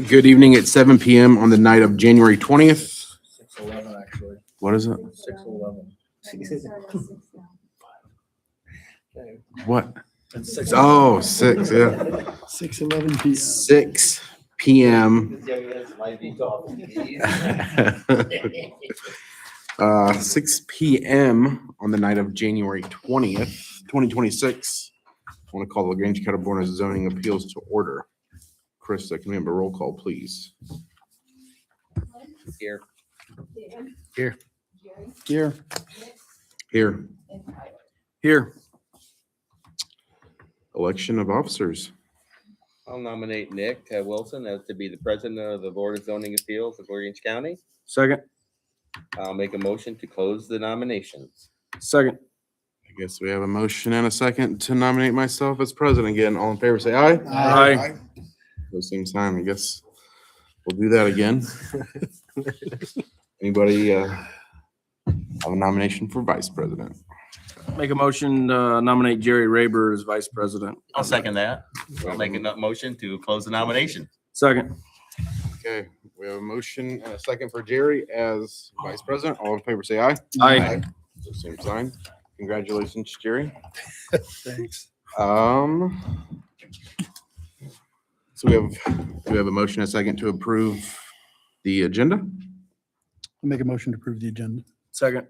Good evening at 7 p.m. on the night of January 20th. 6:11 actually. What is it? 6:11. What? It's 6. Oh, 6, yeah. 6:11 p.m. 6 p.m. 6 p.m. on the night of January 20th, 2026. I want to call the Lagrange County Board of Zoning Appeals to order. Krista, can we have a roll call, please? Here. Here. Here. Here. Election of officers. I'll nominate Nick Wilson as to be the president of the Board of Zoning Appeals of Lagrange County. Second. I'll make a motion to close the nominations. Second. I guess we have a motion and a second to nominate myself as president again. All in favor, say aye. Aye. Those same time, I guess we'll do that again. Anybody have a nomination for vice president? Make a motion to nominate Jerry Raber as vice president. I'll second that. I'll make a motion to close the nomination. Second. Okay, we have a motion and a second for Jerry as vice president. All in favor, say aye. Aye. Those same sign. Congratulations, Jerry. Thanks. So we have a motion and a second to approve the agenda. I'll make a motion to approve the agenda. Second.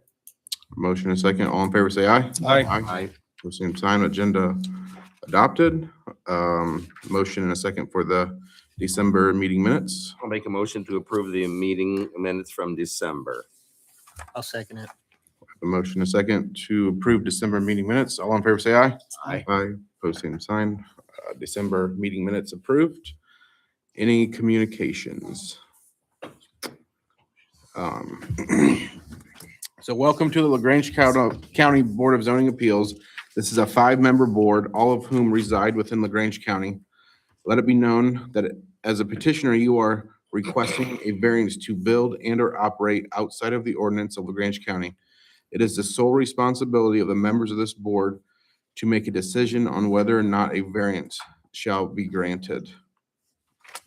Motion and a second. All in favor, say aye. Aye. Aye. Those same sign. Agenda adopted. Motion and a second for the December meeting minutes. I'll make a motion to approve the meeting minutes from December. I'll second it. A motion and a second to approve December meeting minutes. All in favor, say aye. Aye. Aye. Pose same sign. December meeting minutes approved. Any communications? So welcome to the Lagrange County Board of Zoning Appeals. This is a 5-member board, all of whom reside within Lagrange County. Let it be known that as a petitioner, you are requesting a variance to build and or operate outside of the ordinance of Lagrange County. It is the sole responsibility of the members of this board to make a decision on whether or not a variance shall be granted.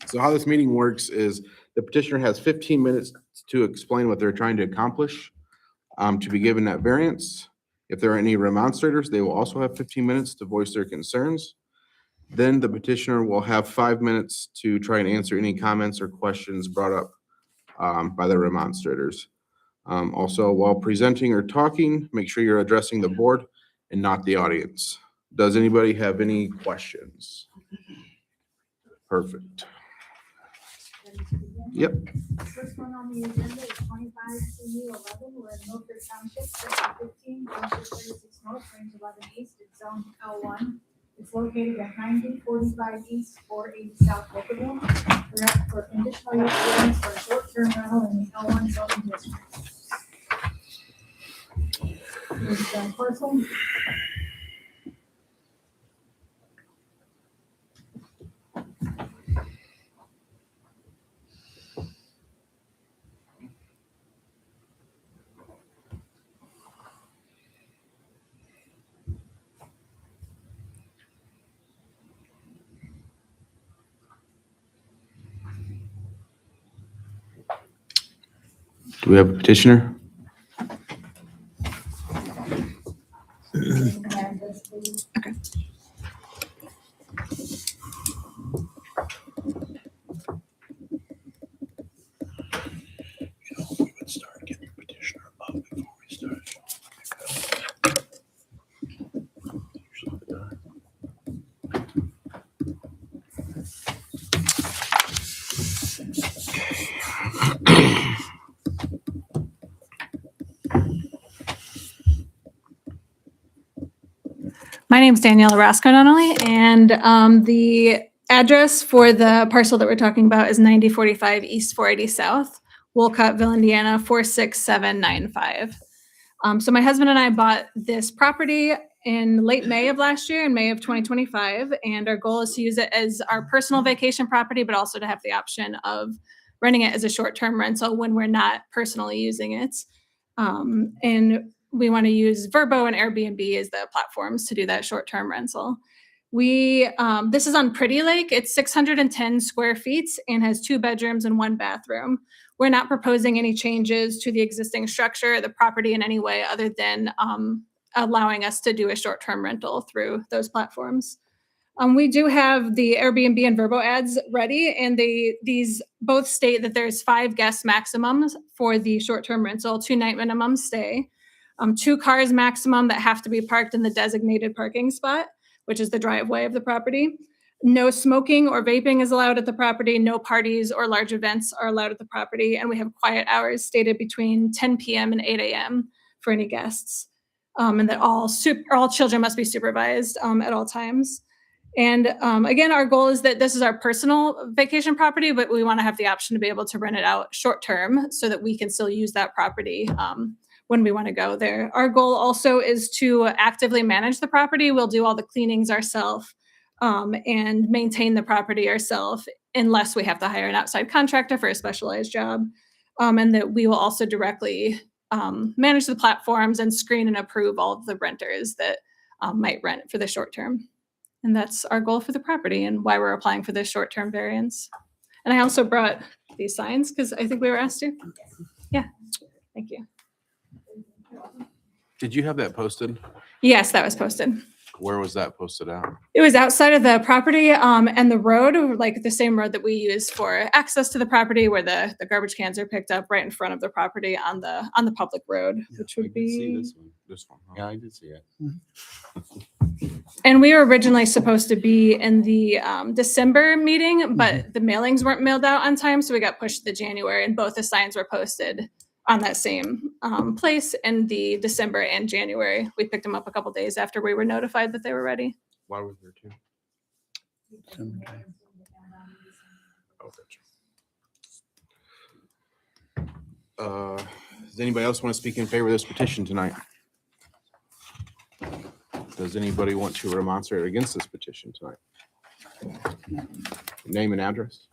So how this meeting works is the petitioner has 15 minutes to explain what they're trying to accomplish, to be given that variance. If there are any remonstrators, they will also have 15 minutes to voice their concerns. Then the petitioner will have 5 minutes to try and answer any comments or questions brought up by the remonstrators. Also, while presenting or talking, make sure you're addressing the board and not the audience. Does anybody have any questions? Perfect. Yep. First one on the agenda is 25 CU 11. We're in Milford Township, section 15, township 36 north, range 11 east, it's zone L1. It's located at 9045 east, 480 south, Oakville. We're up for conditional use variance for a short-term rental in the L1 zoning district. Here's the parcel. Do we have a petitioner? And this, please. We would start getting the petitioner up before we start. My name is Danielle Rasco Donnelly, and the address for the parcel that we're talking about is 9045 East 480 South, Wolcottville, Indiana 46795. So my husband and I bought this property in late May of last year, in May of 2025, and our goal is to use it as our personal vacation property, but also to have the option of renting it as a short-term rental when we're not personally using it. And we want to use Vrbo and Airbnb as the platforms to do that short-term rental. This is on Pretty Lake. It's 610 square feet and has 2 bedrooms and 1 bathroom. We're not proposing any changes to the existing structure, the property in any way other than allowing us to do a short-term rental through those platforms. We do have the Airbnb and Vrbo ads ready, and these both state that there's 5 guest maximums for the short-term rental, 2-night minimum stay, 2 cars maximum that have to be parked in the designated parking spot, which is the driveway of the property. No smoking or vaping is allowed at the property. No parties or large events are allowed at the property, and we have quiet hours stated between 10 p.m. and 8 a.m. for any guests, and that all children must be supervised at all times. And again, our goal is that this is our personal vacation property, but we want to have the option to be able to rent it out short term so that we can still use that property when we want to go there. Our goal also is to actively manage the property. We'll do all the cleanings ourselves and maintain the property ourselves unless we have to hire an outside contractor for a specialized job. And that we will also directly manage the platforms and screen and approve all of the renters that might rent for the short term. And that's our goal for the property and why we're applying for this short-term variance. And I also brought these signs because I think we were asked to. Yeah, thank you. Did you have that posted? Yes, that was posted. Where was that posted at? It was outside of the property and the road, like the same road that we use for access to the property where the garbage cans are picked up right in front of the property on the public road, which would be. This one. Yeah, I did see it. And we were originally supposed to be in the December meeting, but the mailings weren't mailed out on time, so we got pushed to January, and both the signs were posted on that same place in the December and January. We picked them up a couple days after we were notified that they were ready. Why was there 2? Oh, gotcha. Does anybody else want to speak in favor of this petition tonight? Does anybody want to remonstrate against this petition tonight? Name and address.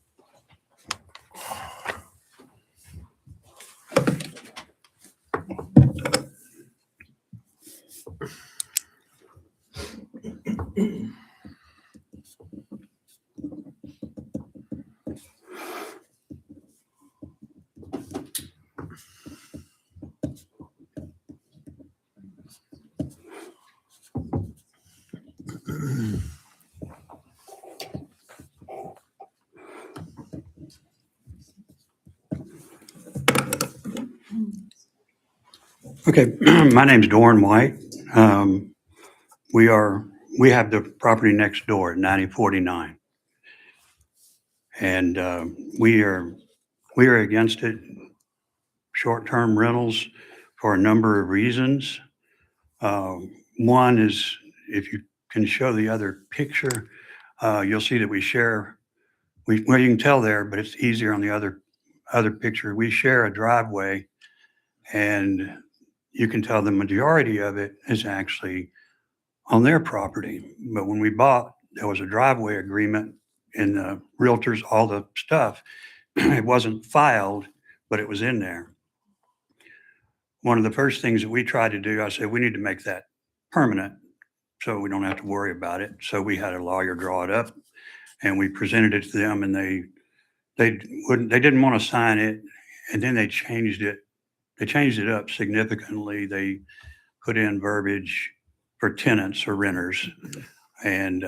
Okay, my name's Doran White. We have the property next door at 9049. And we are against it, short-term rentals, for a number of reasons. One is, if you can show the other picture, you'll see that we share, well, you can tell there, but it's easier on the other picture. We share a driveway, and you can tell the majority of it is actually on their property. But when we bought, there was a driveway agreement and the realtors, all the stuff. It wasn't filed, but it was in there. One of the first things that we tried to do, I said, we need to make that permanent so we don't have to worry about it. So we had a lawyer draw it up, and we presented it to them, and they didn't want to sign it, and then they changed it. They changed it up significantly. They put in verbiage for tenants or renters, and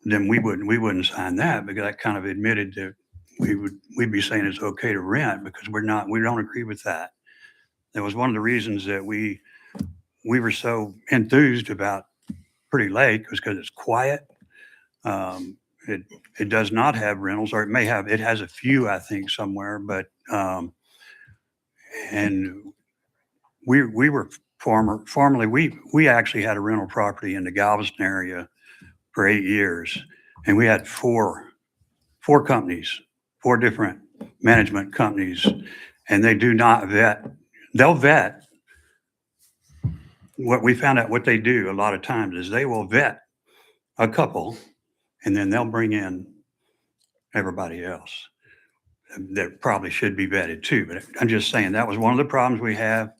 then we wouldn't sign that, because that kind of admitted that we'd be saying it's okay to rent, because we don't agree with that. That was one of the reasons that we were so enthused about Pretty Lake, was because it's quiet. It does not have rentals, or it has a few, I think, somewhere, but and we were formerly, we actually had a rental property in the Galveston area for 8 years, and we had four companies, 4 different management companies, and they do not vet. They'll vet. What we found out, what they do a lot of times is they will vet a couple, and then they'll bring in everybody else. that probably should be vetted too, but I'm just saying that was one of the problems we have.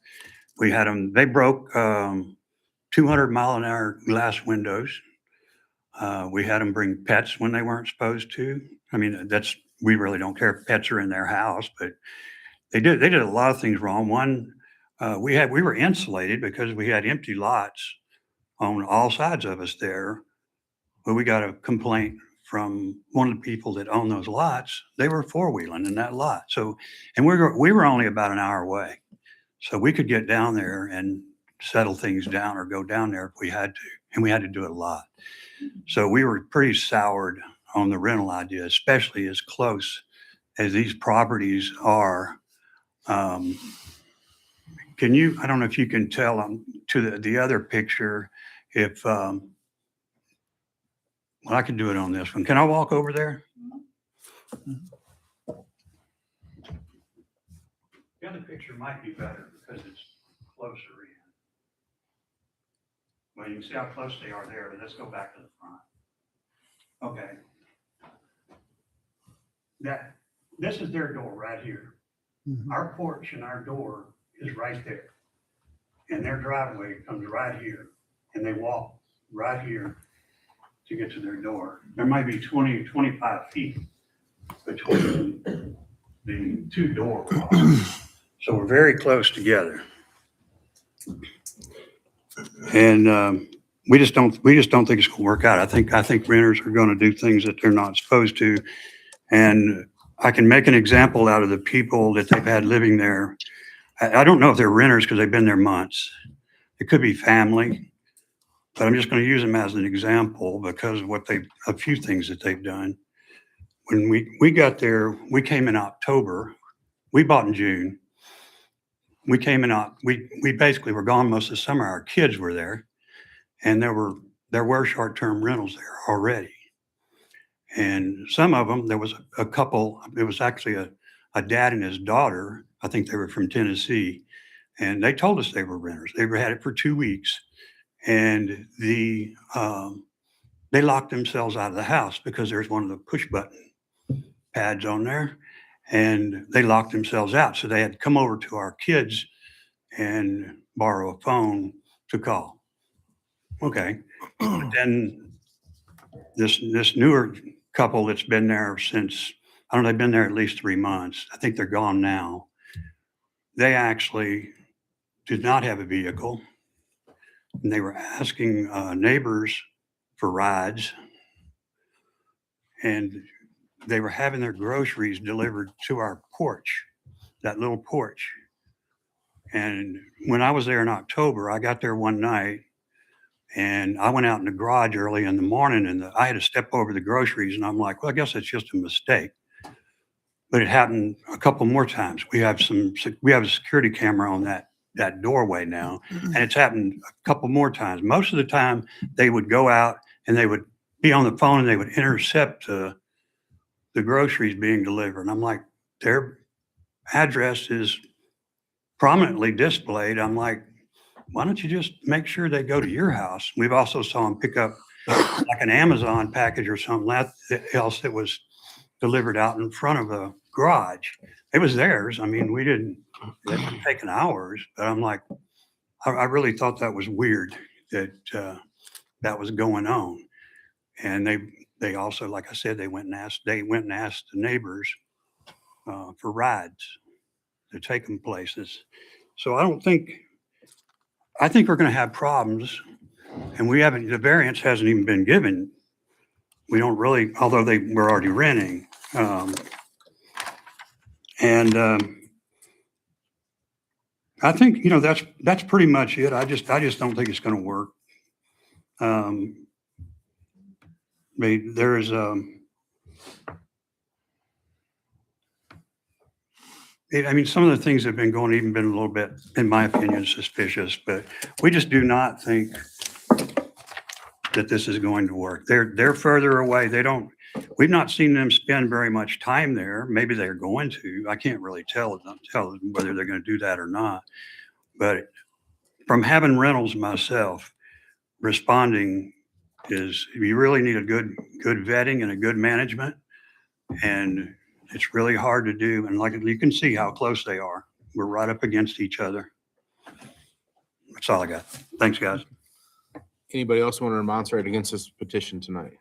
We had them, they broke 200-mile-an-hour glass windows. We had them bring pets when they weren't supposed to. I mean, we really don't care if pets are in their house, but they did a lot of things wrong. One, we were insulated because we had empty lots on all sides of us there, but we got a complaint from one of the people that owned those lots. They were four-wheeling in that lot. So, and we were only about an hour away. So we could get down there and settle things down or go down there if we had to. And we had to do it a lot. So we were pretty soured on the rental idea, especially as close as these properties are. I don't know if you can tell to the other picture, if, well, I can do it on this one. Can I walk over there? The other picture might be better because it's closer in. Well, you can see how close they are there, but let's go back to the front. Okay. This is their door right here. Our porch and our door is right there. And their driveway comes right here. And they walk right here to get to their door. There might be 20, 25 feet between the two doors. So we're very close together. And we just don't think it's going to work out. I think renters are going to do things that they're not supposed to. And I can make an example out of the people that they've had living there. I don't know if they're renters because they've been there months. It could be family, but I'm just going to use them as an example because of a few things that they've done. When we got there, we came in October. We bought in June. We came in, we basically were gone most of the summer. Our kids were there, and there were short-term rentals there already. And some of them, there was a couple, it was actually a dad and his daughter. I think they were from Tennessee, and they told us they were renters. They had it for 2 weeks, and they locked themselves out of the house because there's one of the push button pads on there, and they locked themselves out. So they had to come over to our kids and borrow a phone to call. Okay. But then this newer couple that's been there since, I don't know, they've been there at least 3 months. I think they're gone now. They actually did not have a vehicle, and they were asking neighbors for rides, and they were having their groceries delivered to our porch, that little porch. And when I was there in October, I got there one night and I went out in the garage early in the morning, and I had to step over the groceries, and I'm like, well, I guess it's just a mistake. But it happened a couple more times. We have a security camera on that doorway now, and it's happened a couple more times. Most of the time they would go out and they would be on the phone and they would intercept the groceries being delivered. And I'm like, their address is prominently displayed. I'm like, why don't you just make sure they go to your house? We've also saw them pick up like an Amazon package or something else that was delivered out in front of a garage. It was theirs. I mean, it didn't take hours, but I'm like, I really thought that was weird that that was going on. And they also, like I said, they went and asked the neighbors for rides to take them places. So I think we're going to have problems, and the variance hasn't even been given. We don't really, although they were already renting. I think, that's pretty much it. I just don't think it's going to work. There is some of the things have been a little bit, in my opinion, suspicious, but we just do not think that this is going to work. They're further away. We've not seen them spend very much time there. Maybe they're going to. I can't really tell whether they're going to do that or not. But from having rentals myself, responding is, you really need a good vetting and a good management. And it's really hard to do. And like, you can see how close they are. We're right up against each other. That's all I got. Thanks, guys. Anybody else want to remonstrate against this petition tonight?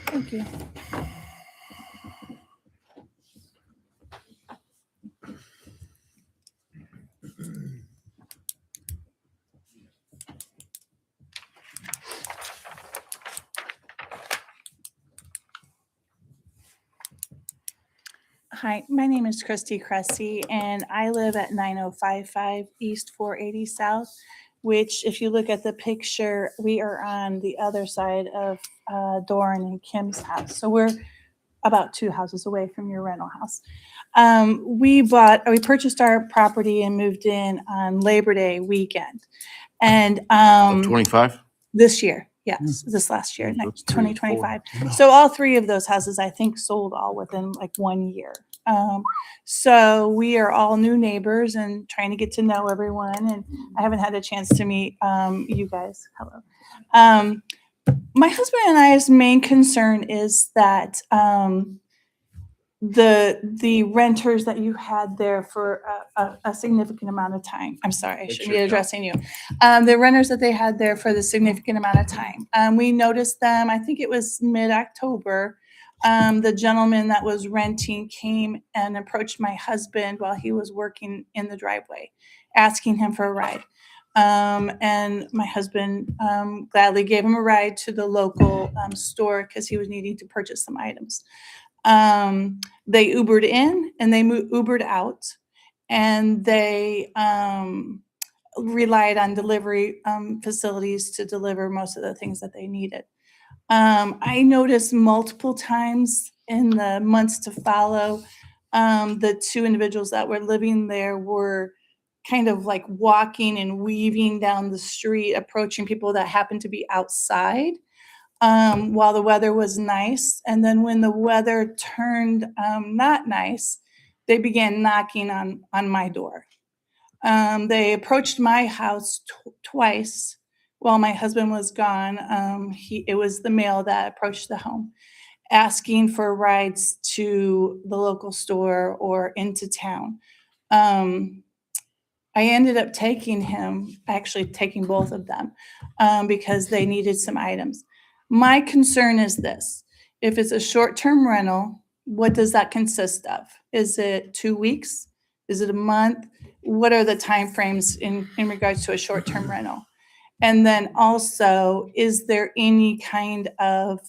Thank you. Hi, my name is Christy Cressy, and I live at 9055 East 480 South, which if you look at the picture, we are on the other side of Doran and Kim's house. So we're about 2 houses away from your rental house. We purchased our property and moved in on Labor Day weekend. And 25? this year, yes, this last year, So it's 3 or 4. 2025. So all 3 of those houses, I think, sold all within like 1 year. So we are all new neighbors and trying to get to know everyone. And I haven't had a chance to meet you guys. Hello. My husband and I's main concern is that the renters that you had there for a significant amount of time. I'm sorry, I shouldn't be addressing you. The renters that they had there for the significant amount of time. We noticed them, I think it was mid-October. The gentleman that was renting came and approached my husband while he was working in the driveway, asking him for a ride. And my husband gladly gave him a ride to the local store because he was needing to purchase some items. They Ubered in and they Ubered out, and they relied on delivery facilities to deliver most of the things that they needed. I noticed multiple times in the months to follow, the 2 individuals that were living there were kind of like walking and weaving down the street, approaching people that happened to be outside while the weather was nice. And then when the weather turned not nice, they began knocking on my door. They approached my house twice while my husband was gone. It was the male that approached the home, asking for rides to the local store or into town. I ended up taking both of them because they needed some items. My concern is this: if it's a short-term rental, what does that consist of? Is it 2 weeks? Is it a month? What are the timeframes in regards to a short-term rental? And then also, is there any kind of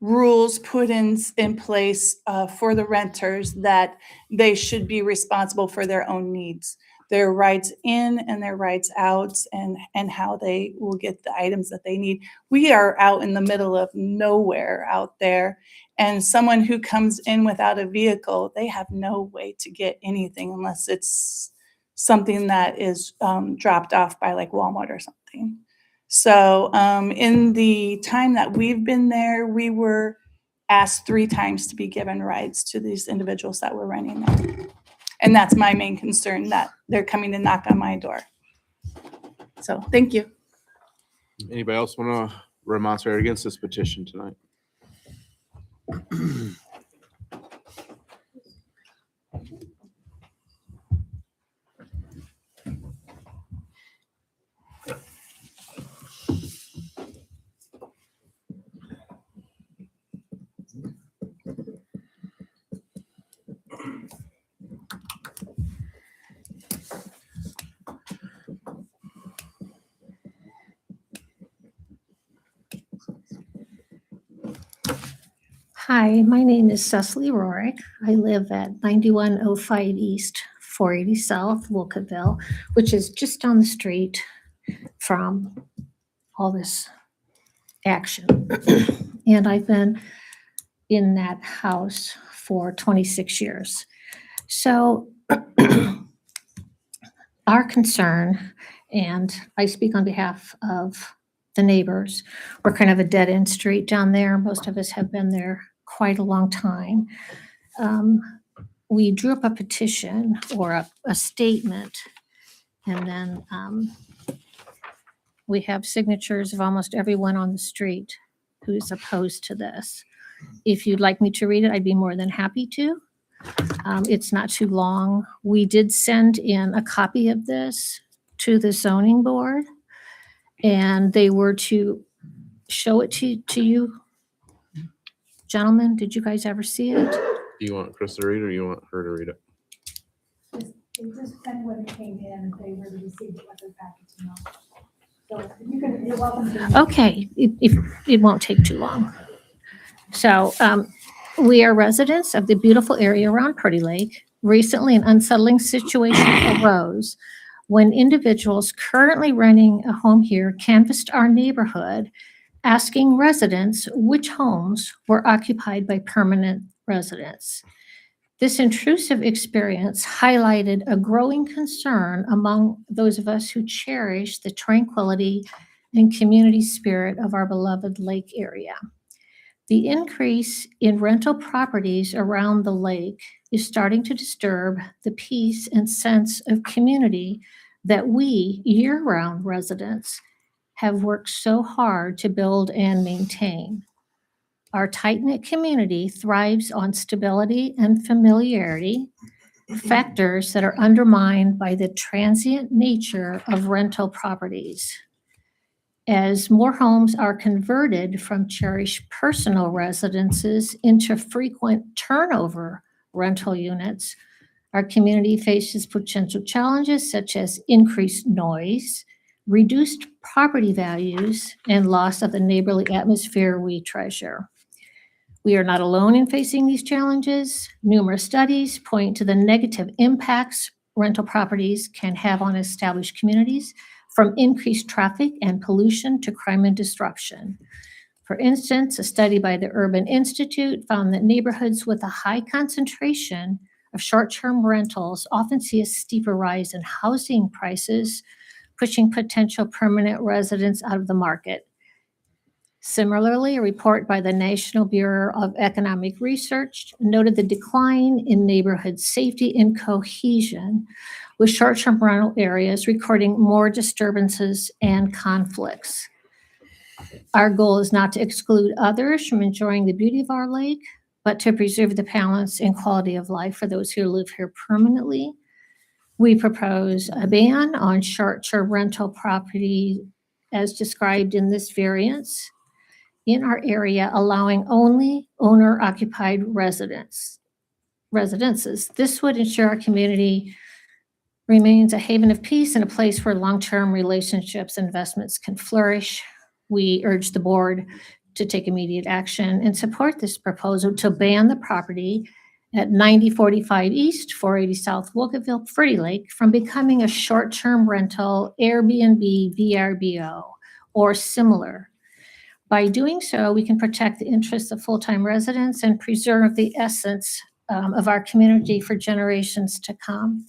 rules put in place for the renters that they should be responsible for their own needs, their rides in and their rides out, and how they will get the items that they need? We are out in the middle of nowhere out there, and someone who comes in without a vehicle, they have no way to get anything unless it's something that is dropped off by like Walmart or something. So in the time that we've been there, we were asked 3 times to be given rides to these individuals that were renting there. And that's my main concern, that they're coming to knock on my door. So thank you. Anybody else want to remonstrate against this petition tonight? Hi, my name is Cecily Rorick. I live at 9105 East, 480 South, Wilkettville, which is just down the street from all this action. And I've been in that house for 26 years. So our concern, and I speak on behalf of the neighbors, we're kind of a dead-end street down there. Most of us have been there quite a long time. We drew up a petition or a statement And then we have signatures of almost everyone on the street who's opposed to this. If you'd like me to read it, I'd be more than happy to. It's not too long. We did send in a copy of this to the zoning board, and they were to show it to you. Gentlemen, did you guys ever see it? Do you want Chris to read it or you want her to read it? It just depends when it came in, if they really received it, what their package, you know. So you can, you're welcome to. Okay, it won't take too long. So we are residents of the beautiful area around Purdy Lake. Recently, an unsettling situation arose when individuals currently renting a home here canvassed our neighborhood, asking residents which homes were occupied by permanent residents. This intrusive experience highlighted a growing concern among those of us who cherish the tranquility and community spirit of our beloved lake area. The increase in rental properties around the lake is starting to disturb the peace and sense of community that we, year-round residents, have worked so hard to build and maintain. Our tight-knit community thrives on stability and familiarity, factors that are undermined by the transient nature of rental properties. As more homes are converted from cherished personal residences into frequent turnover rental units, our community faces potential challenges such as increased noise, reduced property values, and loss of the neighborly atmosphere we treasure. We are not alone in facing these challenges. Numerous studies point to the negative impacts rental properties can have on established communities, from increased traffic and pollution to crime and disruption. For instance, a study by the Urban Institute found that neighborhoods with a high concentration of short-term rentals often see a steeper rise in housing prices, pushing potential permanent residents out of the market. Similarly, a report by the National Bureau of Economic Research noted the decline in neighborhood safety and cohesion, with short-term rental areas recording more disturbances and conflicts. Our goal is not to exclude others from enjoying the beauty of our lake, but to preserve the balance and quality of life for those who live here permanently. We propose a ban on short-term rental property as described in this variance in our area, allowing only owner-occupied residences. This would ensure our community remains a haven of peace and a place where long-term relationships and investments can flourish. We urge the board to take immediate action and support this proposal to ban the property at 9045 East, 480 South Wilkeville, Purdy Lake from becoming a short-term rental, Airbnb, VRBO, or similar. By doing so, we can protect the interests of full-time residents and preserve the essence of our community for generations to come.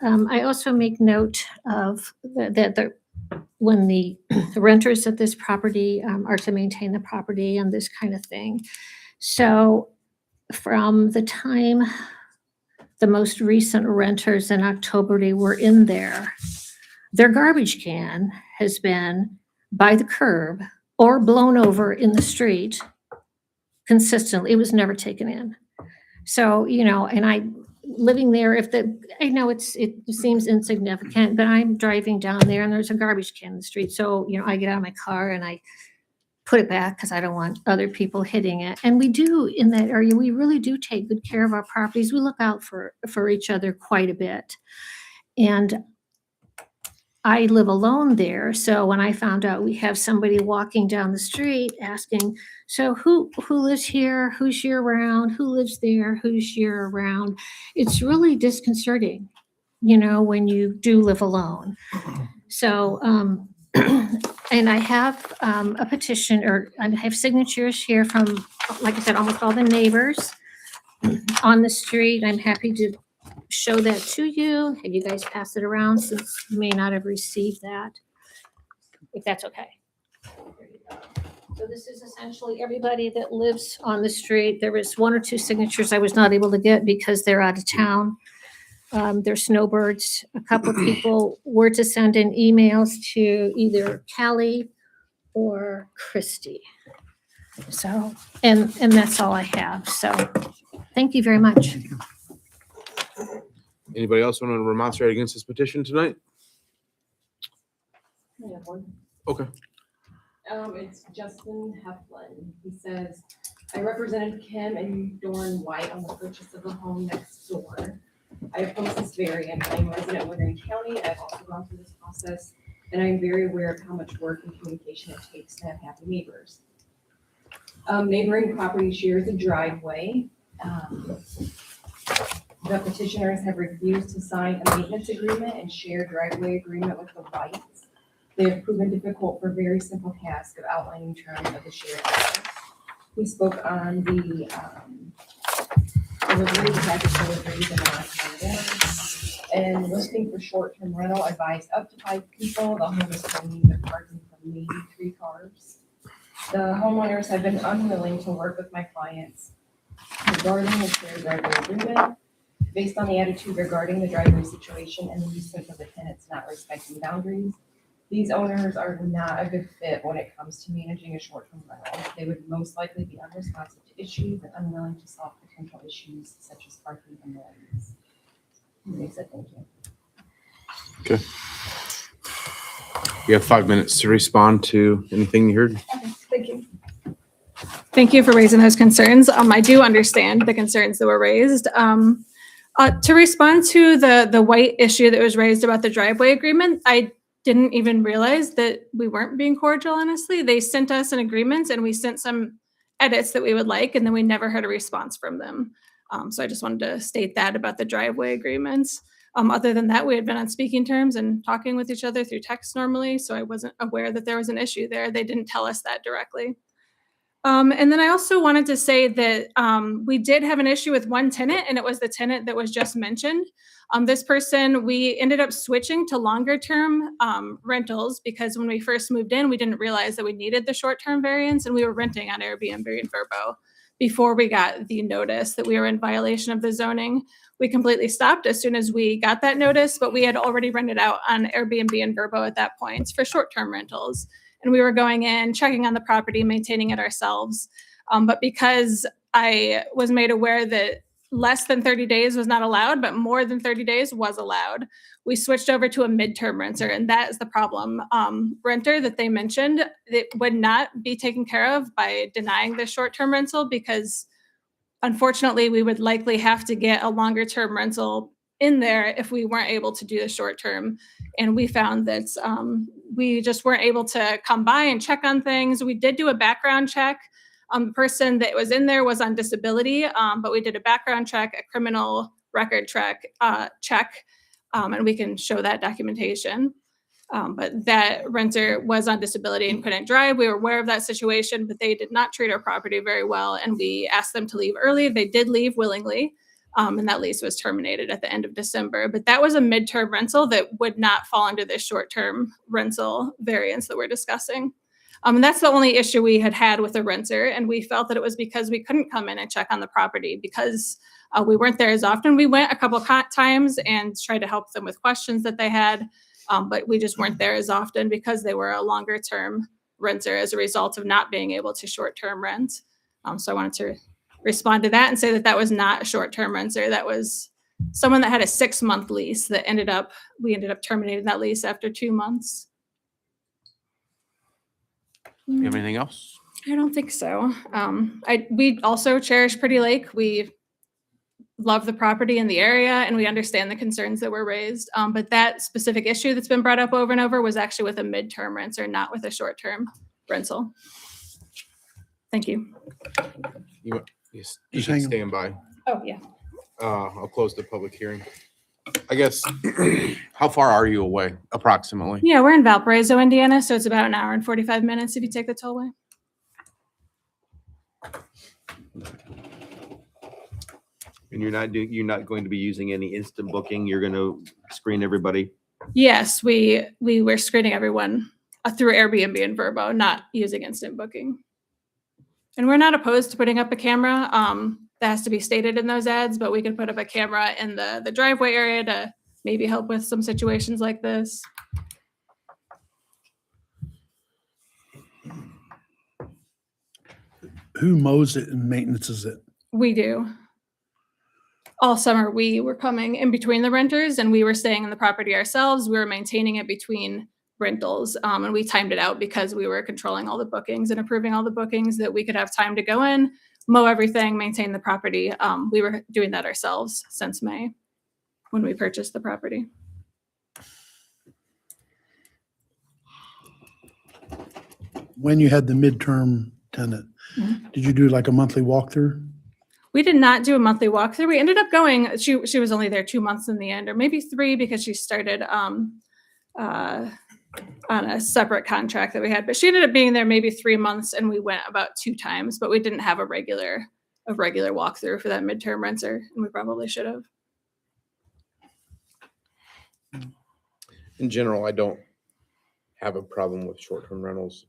I also make note of that when the renters of this property are to maintain the property and this kind of thing. So from the time the most recent renters in October, they were in there, their garbage can has been by the curb or blown over in the street consistently. It was never taken in. So, you know, and I living there, I know it seems insignificant, but I'm driving down there and there's a garbage can in the street. So, you know, I get out of my car and I put it back because I don't want other people hitting it. And we do in that area, we really do take good care of our properties. We look out for each other quite a bit. And I live alone there. So when I found out we have somebody walking down the street asking, so who lives here? Who's year round? Who lives there? Who's year round? It's really disconcerting, you know, when you do live alone. So, and I have a petition, or I have signatures here from, like I said, almost all the neighbors on the street. I'm happy to show that to you. Have you guys pass it around since you may not have received that, if that's okay. So this is essentially everybody that lives on the street. There was one or two signatures I was not able to get because they're out of town. They're snowbirds. A couple people were to send in emails to either Callie or Christy. So, and that's all I have. So thank you very much. Anybody else want to remonstrate against this petition tonight? I have one. Okay. It's Justin Heflin. He says, I represented Kim and Dorn White on the purchase of the home next door. I oppose this variant. I'm a resident of Lagrange County. I've also gone through this process, and I'm very aware of how much work and communication it takes to have happy neighbors. Neighboring property shares a driveway. The petitioners have refused to sign a maintenance agreement and share driveway agreement with the Whites. They have proven difficult for very simple task of outlining terms of the shared driveway. We spoke on the delivery, the package deliveries in the last meeting. And listing for short-term rental advised up to 5 people. The home is claiming the parking for maybe 3 cars. The homeowners have been unwilling to work with my clients regarding the shared driveway agreement. Based on the attitude regarding the driveway situation and the use of the tenants not respecting boundaries, these owners are not a good fit when it comes to managing a short-term rental. They would most likely be unresponsive to issues and unwilling to solve potential issues such as parking and noise. They said thank you. Okay. You have 5 minutes to respond to anything you heard. Thank you. Thank you for raising those concerns. I do understand the concerns that were raised. To respond to the White issue that was raised about the driveway agreement, I didn't even realize that we weren't being cordial, honestly. They sent us an agreement and we sent some edits that we would like, and then we never heard a response from them. So I just wanted to state that about the driveway agreements. Other than that, we had been on speaking terms and talking with each other through text normally, so I wasn't aware that there was an issue there. They didn't tell us that directly. And then I also wanted to say that we did have an issue with one tenant, and it was the tenant that was just mentioned. This person, we ended up switching to longer term rentals because when we first moved in, we didn't realize that we needed the short term variance, and we were renting on Airbnb in Verbo before we got the notice that we were in violation of the zoning. We completely stopped as soon as we got that notice, but we had already rented out on Airbnb and Verbo at that point for short term rentals. And we were going in, checking on the property, maintaining it ourselves. But because I was made aware that less than 30 days was not allowed, but more than 30 days was allowed, we switched over to a midterm renter, and that is the problem. Renter that they mentioned, it would not be taken care of by denying the short-term rental because unfortunately we would likely have to get a longer-term rental in there if we weren't able to do the short-term. And we found that we just weren't able to come by and check on things. We did do a background check. The person that was in there was on disability, but we did a background check, a criminal record check, and we can show that documentation. But that renter was on disability and couldn't drive. We were aware of that situation, but they did not treat our property very well, and we asked them to leave early. They did leave willingly, and that lease was terminated at the end of December. But that was a midterm rental that would not fall under this short-term rental variance that we're discussing. And that's the only issue we had with the renter. And we felt that it was because we couldn't come in and check on the property because we weren't there as often. We went a couple times and tried to help them with questions that they had, but we just weren't there as often because they were a longer term renter as a result of not being able to short-term rent. So I wanted to respond to that and say that that was not a short-term renter. That was someone that had a 6-month lease that we ended up terminating that lease after 2 months. You have anything else? I don't think so. We also cherish Pretty Lake. We love the property in the area and we understand the concerns that were raised. But that specific issue that's been brought up over and over was actually with a midterm renter, not with a short-term rental. Thank you. Yes, you Just should hang on. stand by. Oh, yeah. I'll close the public hearing. I guess, how far are you away approximately? Yeah, we're in Valparaiso, Indiana, so it's about an hour and 45 minutes if you take the tollway. And you're not going to be using any instant booking. You're going to screen everybody. Yes, we were screening everyone through Airbnb and Verbo, not using instant booking. And we're not opposed to putting up a camera. that has to be stated in those ads, but we could put up a camera in the driveway area to maybe help with some situations like this. Who mows it and maintenances it? We do. All summer, we were coming in between the renters and we were staying in the property ourselves. We were maintaining it between rentals. And we timed it out because we were controlling all the bookings and approving all the bookings that we could have time to go in, mow everything, maintain the property. We were doing that ourselves since May when we purchased the property. When you had the midterm tenant, did you do like a monthly walkthrough? We did not do a monthly walkthrough. We ended up going, she was only there 2 months in the end, or maybe 3 because she started on a separate contract that we had. But she ended up being there maybe 3 months and we went about 2 times, but we didn't have a regular walkthrough for that midterm renter, and we probably should have. In general, I don't have a problem with short-term rentals,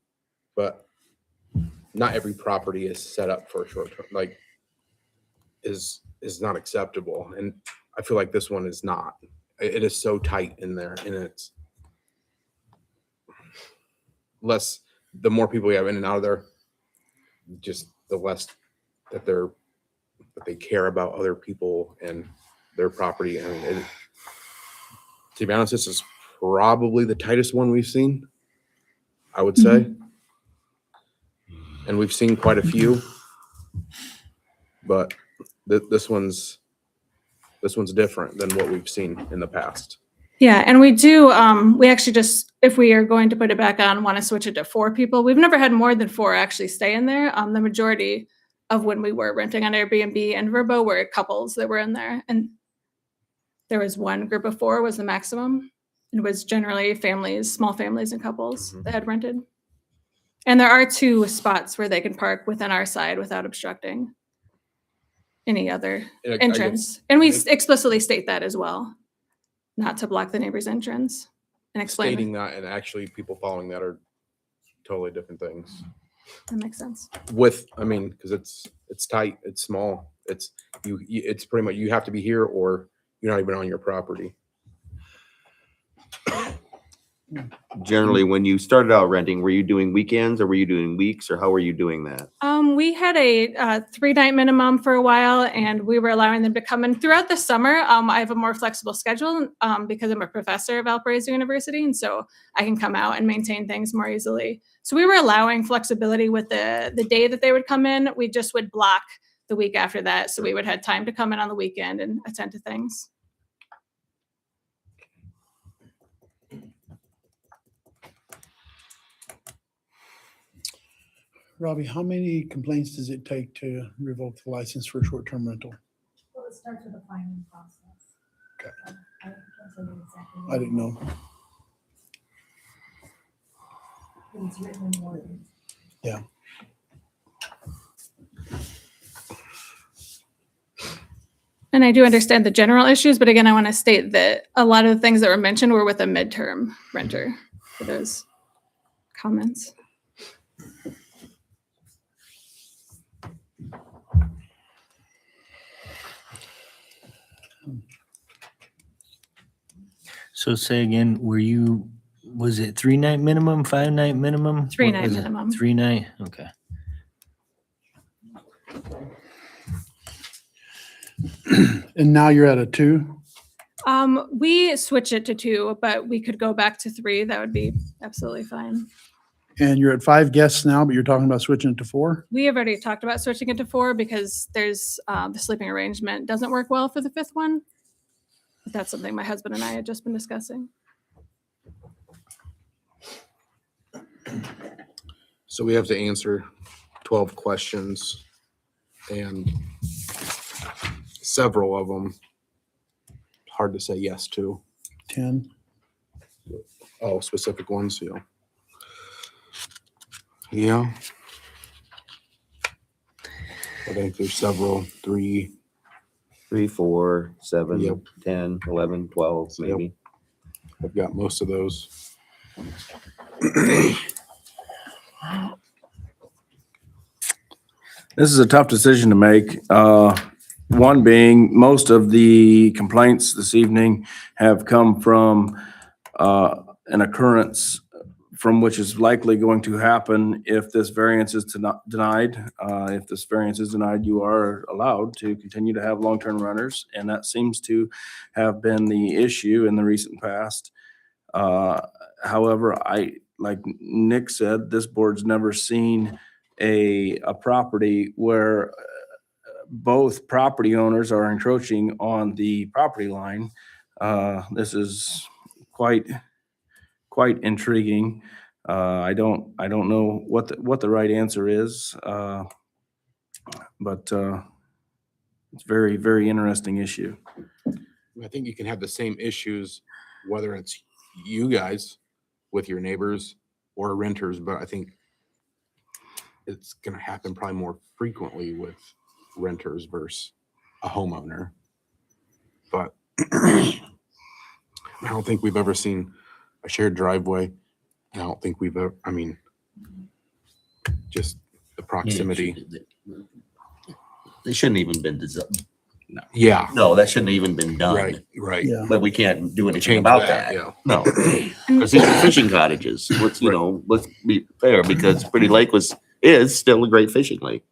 but not every property is set up for short-term, like is not acceptable. And I feel like this one is not. It is so tight in there, and it's less, the more people we have in and out of there, just the less that they care about other people and their property. I mean, to be honest, this is probably the tightest one we've seen, I would say. And we've seen quite a few, but this one's different than what we've seen in the past. Yeah, and we do, we actually just, if we are going to put it back on, want to switch it to 4 people. We've never had more than 4 actually stay in there. The majority of when we were renting on Airbnb and Vrbo were couples that were in there. And there was one group of 4 was the maximum. It was generally families, small families and couples that had rented. And there are 2 spots where they can park within our side without obstructing any other And I entrance. And we explicitly state that as well, not to block the neighbor's entrance, and explain. Stating that and actually people following that are totally different things. That makes sense. I mean, because it's tight, it's small, it's pretty much, you have to be here or you're not even on your property. Generally, when you started out renting, were you doing weekends or were you doing weeks, or how were you doing that? We had a 3-night minimum for a while, and we were allowing them to come in throughout the summer. I have a more flexible schedule because I'm a professor at Valparaiso University, and so I can come out and maintain things more easily. So we were allowing flexibility with the day that they would come in. We just would block the week after that, so we would have time to come in on the weekend and attend to things. Robbie, how many complaints does it take to revoke the license for a short-term rental? Well, it starts with a fining process. Okay. I can't tell you exactly. I didn't know. It's written in the ordinance. Yeah. And I do understand the general issues, but again, I want to state that a lot of the things that were mentioned were with a midterm renter for those comments. So say again, was it 3-night minimum, 5-night minimum? 3-night What was it? minimum. 3-night, okay. And now you're at a 2? We switch it to 2, but we could go back to 3. That would be absolutely fine. And you're at 5 guests now, but you're talking about switching it to 4? We have already talked about switching it to 4 because there's the sleeping arrangement doesn't work well for the 5th one. But that's something my husband and I had just been discussing. So we have to answer 12 questions, and several of them hard to say yes to. 10? Oh, specific ones, yeah. Yeah. I think there's several, 3. 3, 4, 7, Yep. 10, 11, 12, Yep. maybe. I've got most of those. This is a tough decision to make. One being, most of the complaints this evening have come from an occurrence from which is likely going to happen if this variance is denied. If this variance is denied, you are allowed to continue to have long-term renters, and that seems to have been the issue in the recent past. However, like Nick said, this board's never seen a property where both property owners are encroaching on the property line. This is quite intriguing. I don't know what the right answer is, but it's very, very interesting issue. I think you can have the same issues, whether it's you guys with your neighbors or renters, but I think it's gonna happen probably more frequently with renters versus a homeowner. But I don't think we've ever seen a shared driveway. I don't think we've ever, I mean, just the proximity. They shouldn't even been designed. Yeah, No, that shouldn't have even been right, done. right. Yeah. But we can't do anything Change about that, that. yeah. No, because these are fishing cottages. Let's, let's be fair, because Pretty Lake is still a great fishing lake.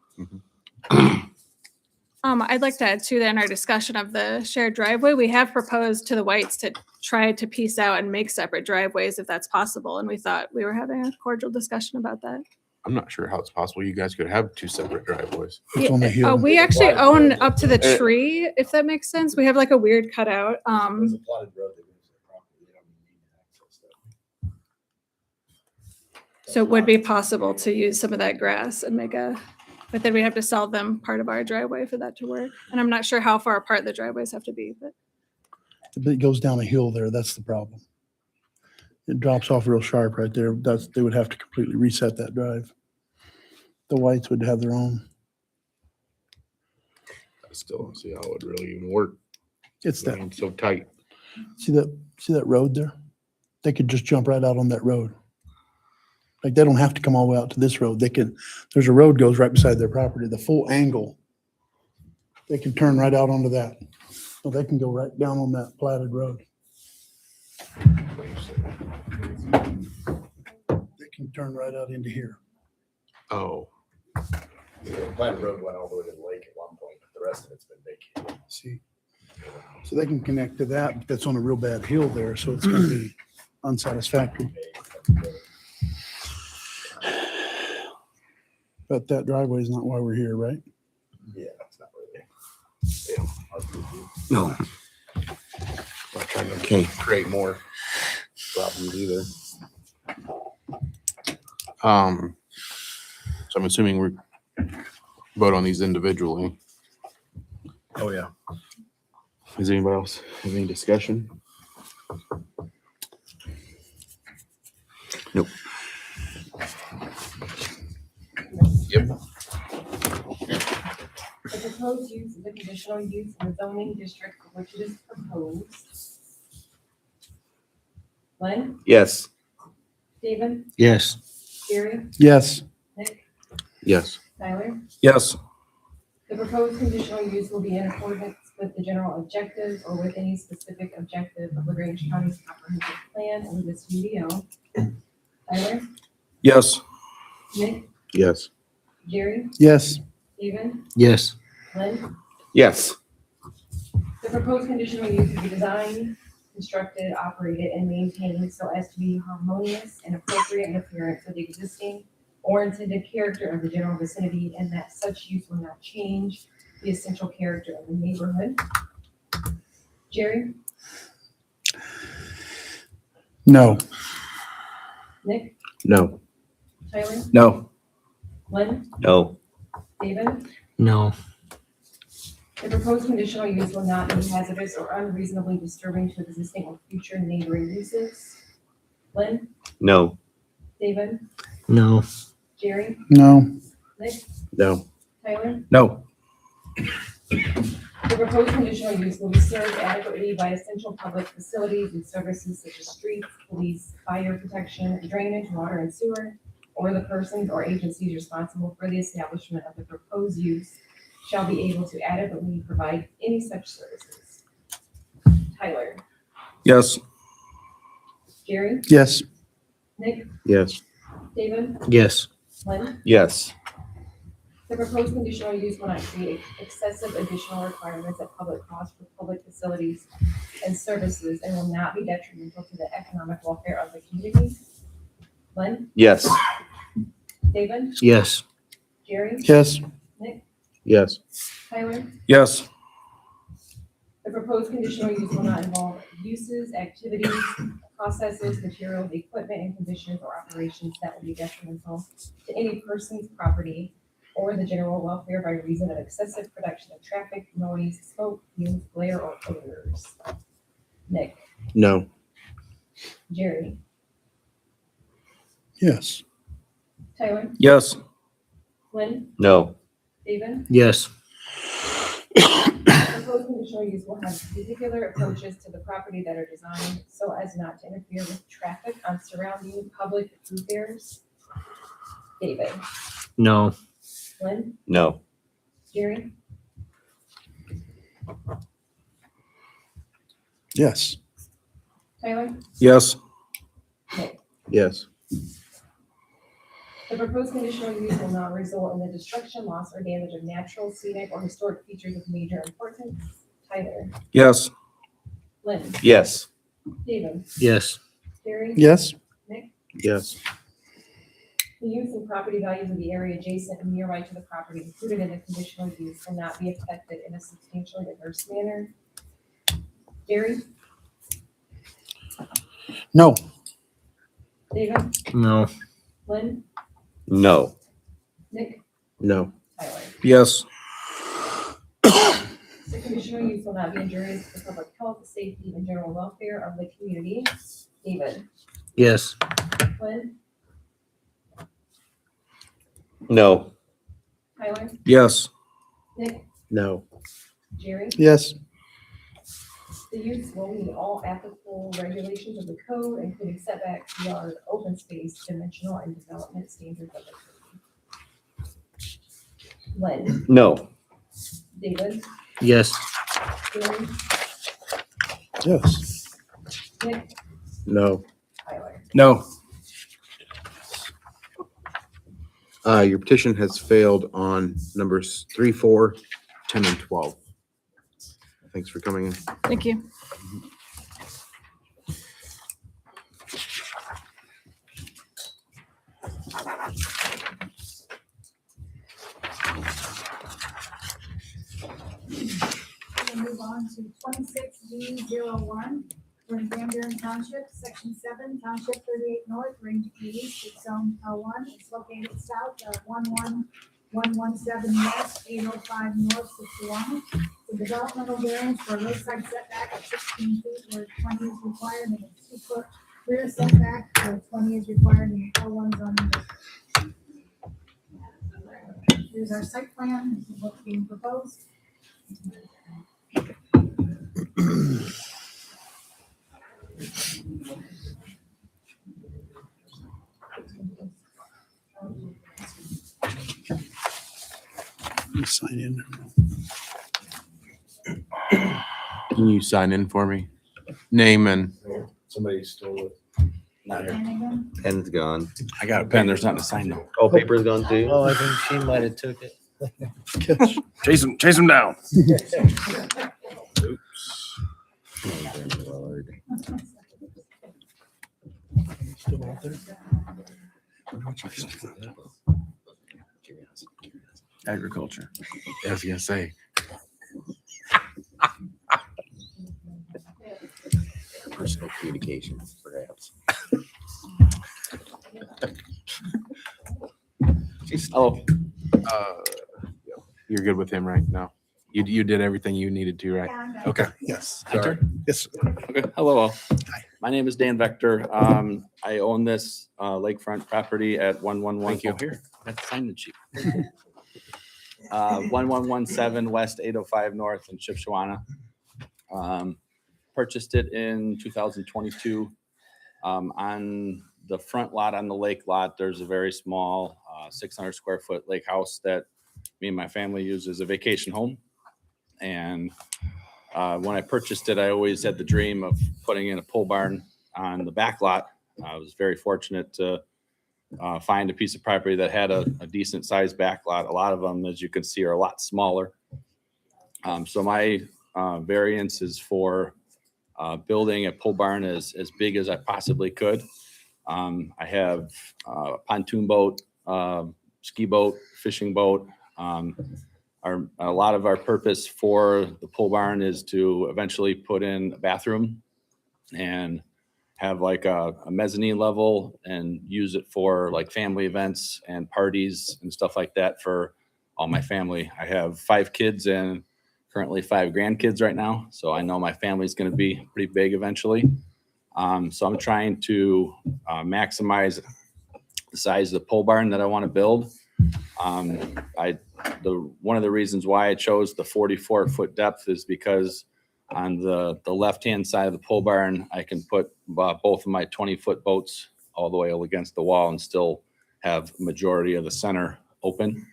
I'd like to add to that in our discussion of the shared driveway, we have proposed to the Whites to try to piece out and make separate driveways if that's possible. And we thought we were having a cordial discussion about that. I'm not sure how it's possible you guys could have two separate driveways. It's on the hill. We actually own up to the tree, if that makes sense. We have like a weird cutout. So it would be possible to use some of that grass and but then we have to sell them part of our driveway for that to work. And I'm not sure how far apart the driveways have to be, but. It goes down a hill there. That's the problem. It drops off real sharp right there. They would have to completely reset that drive. The Whites would have their own. I still don't see how it would really even work. It's I that, mean, so tight. see that road there? They could just jump right out on that road. Like, they don't have to come all the way out to this road. There's a road goes right beside their property, the full angle. They can turn right out onto that. So they can go right down on that platted road. They can turn right out into here. Oh, Plant Road went all the way to the lake at one point, but the rest of it's been vacated. See? So they can connect to that, but that's on a real bad hill there, so it's gonna be unsatisfactory. But that driveway is not why we're here, right? Yeah, it's not really. No. not trying to create more problems either. So I'm assuming we vote on these individually. Oh, yeah. Does anybody else have any discussion? Nope. Yep. The proposed use is a conditional use in the zoning district for which it is proposed. Len, Yes. Stephen, Yes. Gary, Yes. Nick, Yes. Tyler. Yes. The proposed conditional use will be in accordance with the general objectives or with any specific objective of Lagrange County's comprehensive plan and this UDO. Tyler, Yes. Nick, Yes. Jerry, Yes. Stephen, Yes. Lynn. Yes. The proposed conditional use will be designed, constructed, operated, and maintained so as to be harmonious and appropriate in appearance with the existing or intended character of the general vicinity, and that such use will not change the essential character of the neighborhood. Jerry, No. Nick, No. Tyler, No. Lynn, No. David. No. The proposed conditional use will not be hazardous or unreasonably disturbing to existing or future neighboring uses. Lynn, No. David, No. Jerry, No. Nick, No. Tyler. No. The proposed conditional use will be served adequately by essential public facilities and services such as streets, police, fire protection, drainage, water and sewer, or the persons or agencies responsible for the establishment of the proposed use shall be able to adequately provide any such services. Tyler, Yes. Jerry, Yes. Nick, Yes. David, Yes. Lynn. Yes. The proposed conditional use will not create excessive additional requirements at public cost for public facilities and services and will not be detrimental to the economic welfare of the community. Lynn, Yes. David, Yes. Jerry, Yes. Nick, Yes. Tyler. Yes. The proposed conditional use will not involve uses, activities, processes, materials, equipment, and conditions or operations that will be detrimental to any person's property or the general welfare by reason of excessive production of traffic, noise, smoke, fumes, glare, or odors. Nick, No. Jerry, Yes. Tyler, Yes. Lynn, No. David. Yes. Proposed conditional use will have particular approaches to the property that are designed so as not to interfere with traffic on surrounding public thoroughfares. David, No. Lynn, No. Jerry, Yes. Tyler, Yes. Nick. Yes. The proposed conditional use will not result in the destruction, loss, or damage of natural, scenic, or historic features of major importance. Tyler, Yes. Lynn, Yes. David, Yes. Jerry, Yes. Nick. Yes. The use and property values of the area adjacent and nearby to the property included in the conditional use will not be affected in a substantially adverse manner. Jerry, No. David, No. Lynn, No. Nick, No. Tyler. Yes. The conditional use will not be injurious to the public health, safety, and general welfare of the community. David, Yes. Lynn, No. Tyler, Yes. Nick, No. Jerry. Yes. The use will meet all applicable regulations of the code, including setback, yard, open space, dimensional, and development standards of the code. Lynn, No. David, Yes. Jerry, Yes. Nick, No. Tyler. No. Your petition has failed on numbers 3, 4, 10, and 12. Thanks for coming in. Thank you. We'll move on to 26G01. We're in Van Buren Township, Section 7, Township 38 North, Range East, it's Zone L1. It's located south of 11117 West, 805 North, Sichuan. The developmental variance for roadside setback of 16 feet where 20 is required, and a 2-foot rear setback where 20 is required in L1 zoning district. Here's our site plan, this is what's being proposed. Sign in. Can you sign in for me? Name and Somebody stole it. Not here. And again, Pen's gone. I got a pen. There's nothing to sign though. Oh, paper's gone too? Oh, I think she might have took it. Chase him down. Still out there? Agriculture. I was gonna say. Personal communication, perhaps. Oh, you're good with him right now. You did everything you needed to, right? and okay. Yes. Sorry. Yes. Okay. Hello all. Hi. My name is Dan Vector. I own this lakefront property at 111. Thank you. Oh, here, that's sign the sheet. 1117 West 805 North in Shipshawana. Purchased it in 2022. On the front lot on the lake lot, there's a very small 600 square foot lake house that me and my family use as a vacation home. And when I purchased it, I always had the dream of putting in a pole barn on the back lot. I was very fortunate to find a piece of property that had a decent sized back lot. A lot of them, as you can see, are a lot smaller. So my variance is for building a pole barn as big as I possibly could. I have a pontoon boat, ski boat, fishing boat. A lot of our purpose for the pole barn is to eventually put in a bathroom and have like a mezzanine level and use it for like family events and parties and stuff like that for all my family. I have 5 kids and currently 5 grandkids right now. So I know my family's going to be pretty big eventually. So I'm trying to maximize the size of the pole barn that I want to build. One of the reasons why I chose the 44-foot depth is because on the left-hand side of the pole barn, I can put both of my 20-foot boats all the way against the wall and still have majority of the center open.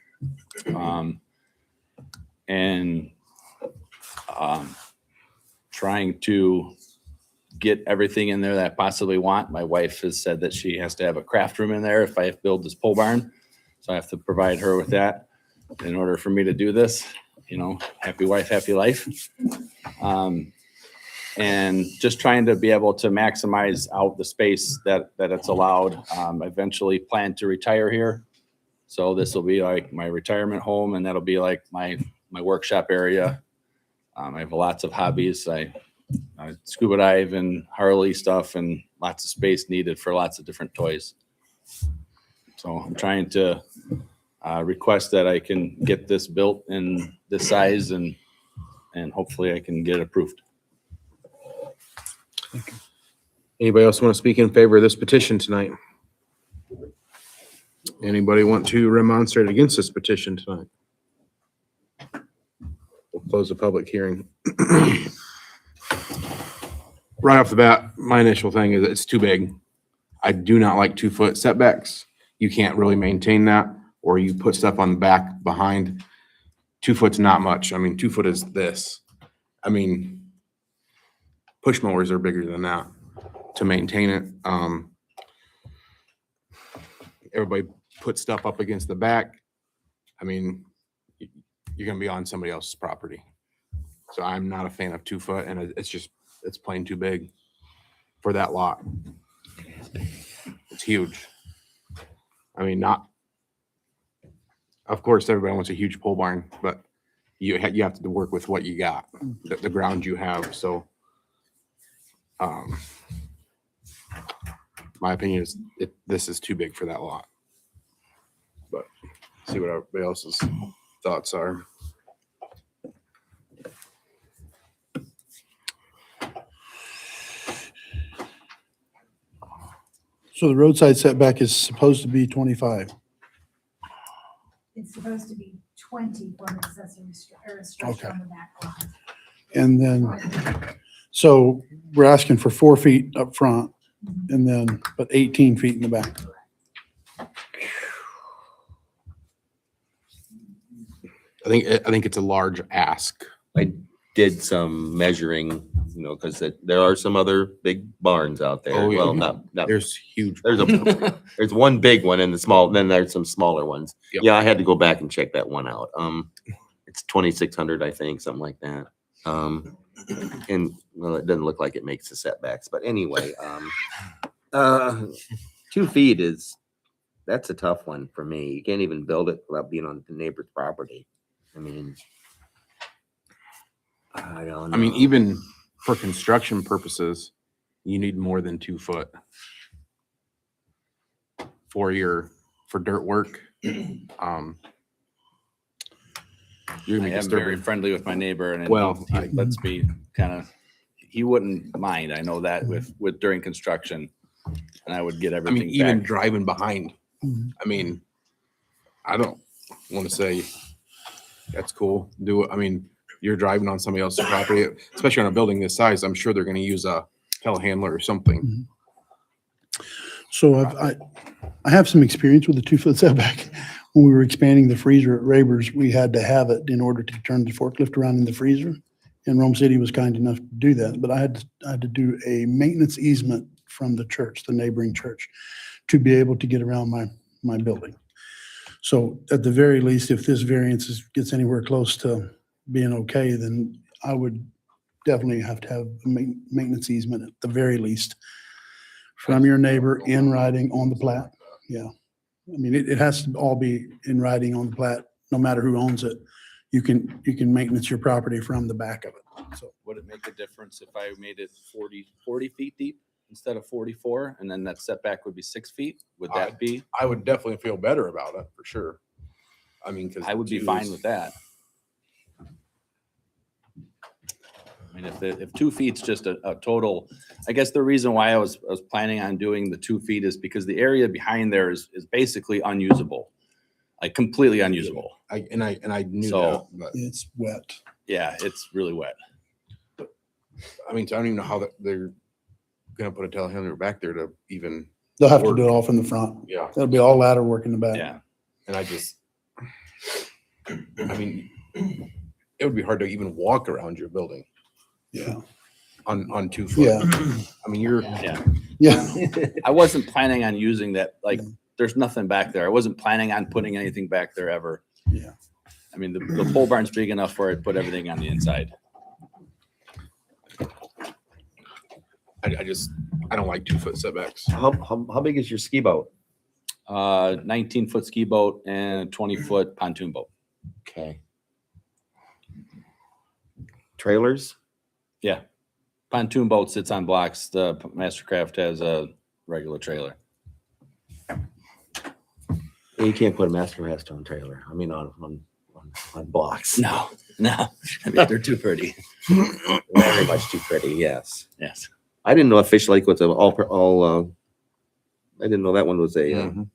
Trying to get everything in there that I possibly want. My wife has said that she has to have a craft room in there if I build this pole barn. So I have to provide her with that in order for me to do this. You know, happy wife, happy life. And just trying to be able to maximize out the space that it's allowed. Eventually plan to retire here. So this will be like my retirement home, and that'll be like my workshop area. I have lots of hobbies. I scuba dive and Harley stuff, and lots of space needed for lots of different toys. So I'm trying to request that I can get this built in this size, and hopefully I can get it approved. Anybody else want to speak in favor of this petition tonight? Anybody want to remonstrate against this petition tonight? We'll close the public hearing. Right off the bat, my initial thing is it's too big. I do not like 2-foot setbacks. You can't really maintain that, or you put stuff on the back behind. 2 foot's not much. I mean, 2 foot is this. I mean, push mowers are bigger than that to maintain it. Everybody put stuff up against the back. I mean, you're gonna be on somebody else's property. So I'm not a fan of 2 foot, and it's plain too big for that lot. It's huge. I mean, of course, everybody wants a huge pole barn, but you have to work with what you got, the ground you have. So, my opinion is this is too big for that lot. But see what everybody else's thoughts are. So the roadside setback is supposed to be 25. It's supposed to be 20 for an accessory or a structure Okay. on the back lot. And then, so we're asking for 4 feet up front and then, but 18 feet in the back. I think it's a large ask. I did some measuring, you know, because there are some other big barns out there. Oh, yeah. Well, not, There's huge. there's one big one and then there's some smaller ones. Yep. Yeah, I had to go back and check that one out. It's 2,600, I think, something like that. And well, it doesn't look like it makes the setbacks, but anyway, 2 feet that's a tough one for me. You can't even build it without being on the neighbor's property. I mean, I don't know. I mean, even for construction purposes, you need more than 2 foot for dirt work. You're I gonna be am very disturbing. friendly with my neighbor, and Well, he lets me he wouldn't mind. I know that with during construction, and I would get I everything mean, even back. driving behind. Mhm. I mean, I don't want to say that's cool. Do it. I mean, you're driving on somebody else's property, especially on a building this size. I'm sure they're going to use a telehandler or something. So I have some experience with the 2-foot setback. When we were expanding the freezer at Raber's, we had to have it in order to turn the forklift around in the freezer. And Rome City was kind enough to do that, but I had to do a maintenance easement from the church, the neighboring church, to be able to get around my building. So at the very least, if this variance gets anywhere close to being okay, then I would definitely have to have a maintenance easement at the very least from your neighbor in writing on the plat. Yeah. I mean, it has to all be in writing on the plat, no matter who owns it. You can maintenance your property from the back of it. So Would it make a difference if I made it 40 feet deep instead of 44, and then that setback would be 6 feet? Would that be? I would definitely feel better about it, for sure. I mean, because I would be fine with that. I mean, if 2 feet's just a total, I guess the reason why I was planning on doing the 2 feet is because the area behind there is basically unusable, like completely unusable. I knew So- that, but it's wet. Yeah, it's really wet. I mean, so I don't even know how they're gonna put a telehandler back there to even, They'll have to do it all from the front. yeah. That'll be all ladder work in the back. Yeah. And I mean, it would be hard to even walk around your building Yeah. on 2 foot. Yeah. I mean, you're, Yeah. Yeah. I wasn't planning on using that. Like, there's nothing back there. I wasn't planning on putting anything back there ever. Yeah. I mean, the pole barn's big enough where I'd put everything on the inside. I don't like 2 foot setbacks. How big is your ski boat? 19-foot ski boat and a 20-foot pontoon boat. Okay. Trailers? Yeah. Pontoon boat sits on blocks. The Mastercraft has a regular trailer. You can't put a Mastercraft on trailer. I mean, on blocks. No. I mean, they're too pretty. Very much too pretty, yes. Yes. I didn't know a Fish Lake was I didn't know that one was a, Mhm.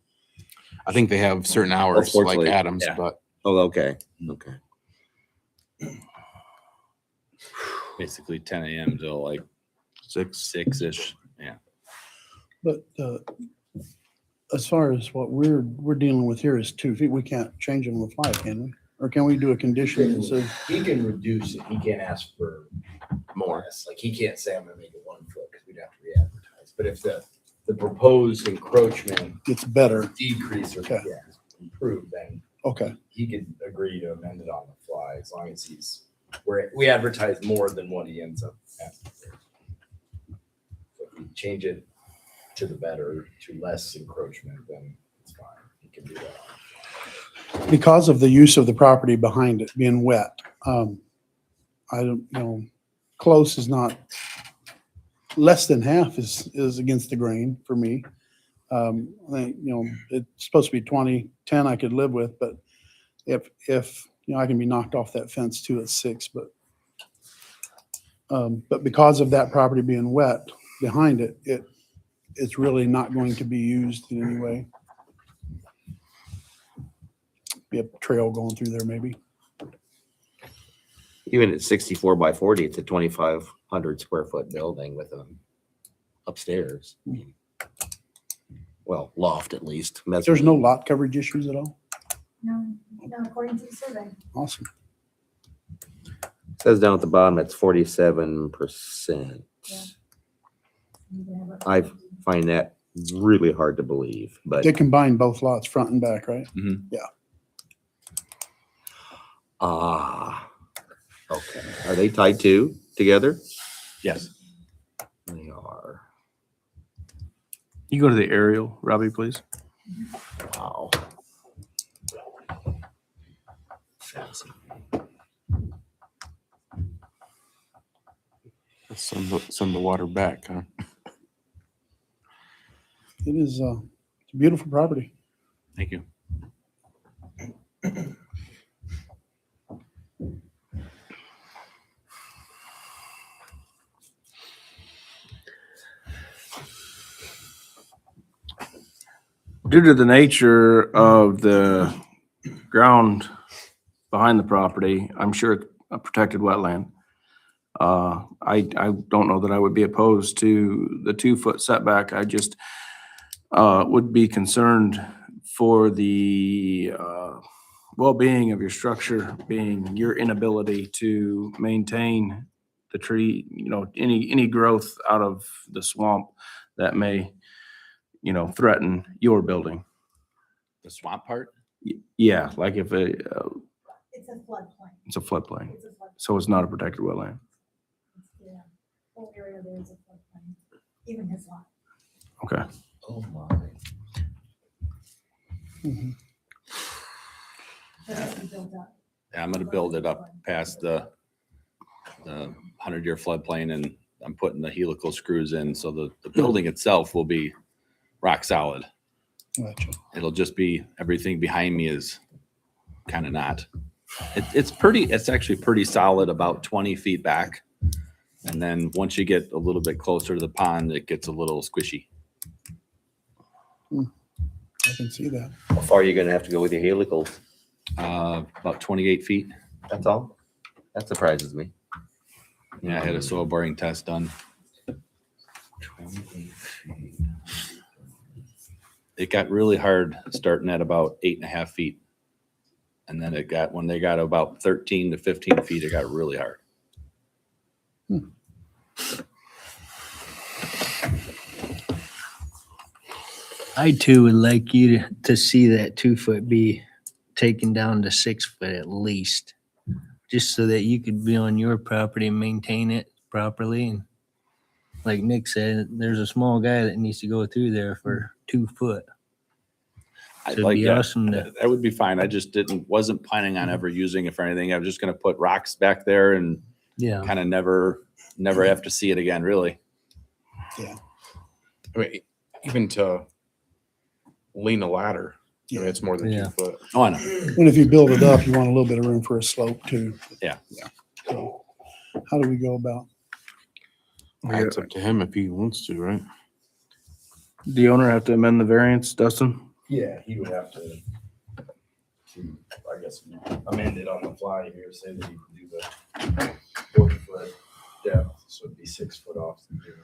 I think they have certain hours sports like league. Adams, Yeah. but oh, okay. Okay. Basically 10 a.m. till like 6-ish. Yeah. But as far as what we're dealing with here is 2 feet. We can't change them on the fly, can we? Or can we do a condition that says, He can reduce it. He can't ask for more. less. Like, he can't say, I'm gonna make it 1 foot, because we'd have to re-advertise. But if the proposed encroachment it's better? decrease or, Okay. yeah, improve, then Okay. he could agree to amend it on the fly, as long as we advertise more than what he ends up asking for. So if we change it to the better, to less encroachment, then it's fine. He can do that. Because of the use of the property behind it being wet, I don't know, close is not, less than half is against the grain for me. I think, it's supposed to be 20, 10 I could live with, but if, I can be knocked off that fence too at 6, but because of that property being wet behind it, it's really not going to be used in any way. Be a trail going through there maybe. Even at 64 by 40, it's a 2,500 square foot building with a upstairs. Well, loft at least. There's no lot coverage issues at all? No, according to the survey. Awesome. Says down at the bottom, it's 47%. I find that really hard to believe, but They combine both lots, front and back, right? okay. Are they tied together? Yes. They are. You go to the aerial, Robbie, please. Wow. Fancy. send the water back, huh? It is, it's a beautiful property. Thank you. Due to the nature of the ground behind the property, I'm sure it's a protected wetland. I don't know that I would be opposed to the 2 foot setback. would be concerned for the well-being of your structure, being your inability to maintain the tree, any growth out of the swamp that may, threaten your building. The swamp part? Yeah, like if It's a floodplain. it's a floodplain, It's a floodplain. so it's not a protected wetland. Yeah, whole area there is a floodplain, even his lot. Okay. Oh my. That has to be built up. Yeah, I'm gonna build it up past the 100-year floodplain, and I'm putting the helical screws in, so the building itself will be rock solid. Gotcha. It'll just be, everything behind me is kind of not. It's actually pretty solid, about 20 feet back. And then once you get a little bit closer to the pond, it gets a little squishy. I can see that. How far are you gonna have to go with your helicals? About 28 feet. That's all? That surprises me. Yeah, I had a soil boring test done. 28 feet. It got really hard starting at about 8.5 feet. And then when they got about 13 to 15 feet, it got really hard. I too would like you to see that 2 foot be taken down to 6 foot at least, just so that you could be on your property and maintain it properly. And like Nick said, there's a small guy that needs to go through there for 2 foot. I'd It'd like be that. awesome to- That would be fine. I just wasn't planning on ever using it for anything. I was just gonna put rocks back there and Yeah. kind of never have to see it again, really. I mean, even to lean a ladder, I mean, it's more than Yeah. 2 foot. Oh, I know. And if you build it up, you want a little bit of room for a slope too. Yeah. So how do we go about? It's up to him if he wants to, right? The owner have to amend the variance, Dustin? Yeah, he would have to, I guess, amend it on the fly here, say that he can do the 40-foot depth, so it'd be 6 foot off the pier.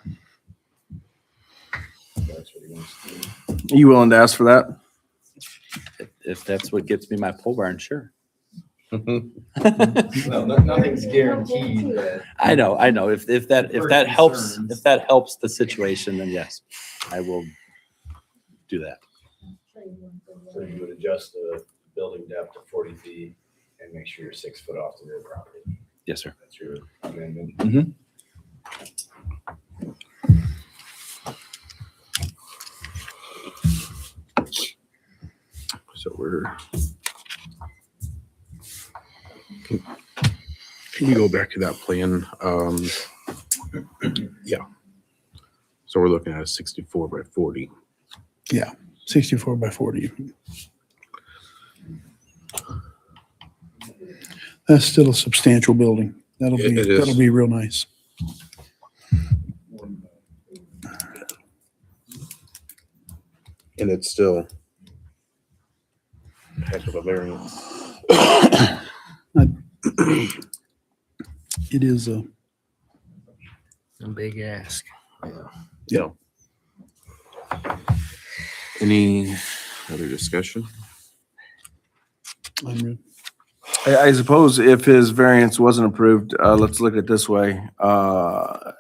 That's what he wants to do. Are you willing to ask for that? If that's what gets me my pole barn, sure. Well, nothing's guaranteed that. I know. If that For helps, concerns. if that helps the situation, then yes, I will do that. So you would adjust the building depth to 40 feet and make sure you're 6 foot off the rear property. Yes, sir. That's your amendment. Mhm. So can you go back to that plan? Yeah. So we're looking at a 64 by 40. Yeah, 64 by 40. That's still a substantial building. That'll be, It is. that'll be real nice. And it's still a heck of a variance. It is a, A big ask. Yeah. Any other discussion? I suppose if his variance wasn't approved, let's look at it this way. I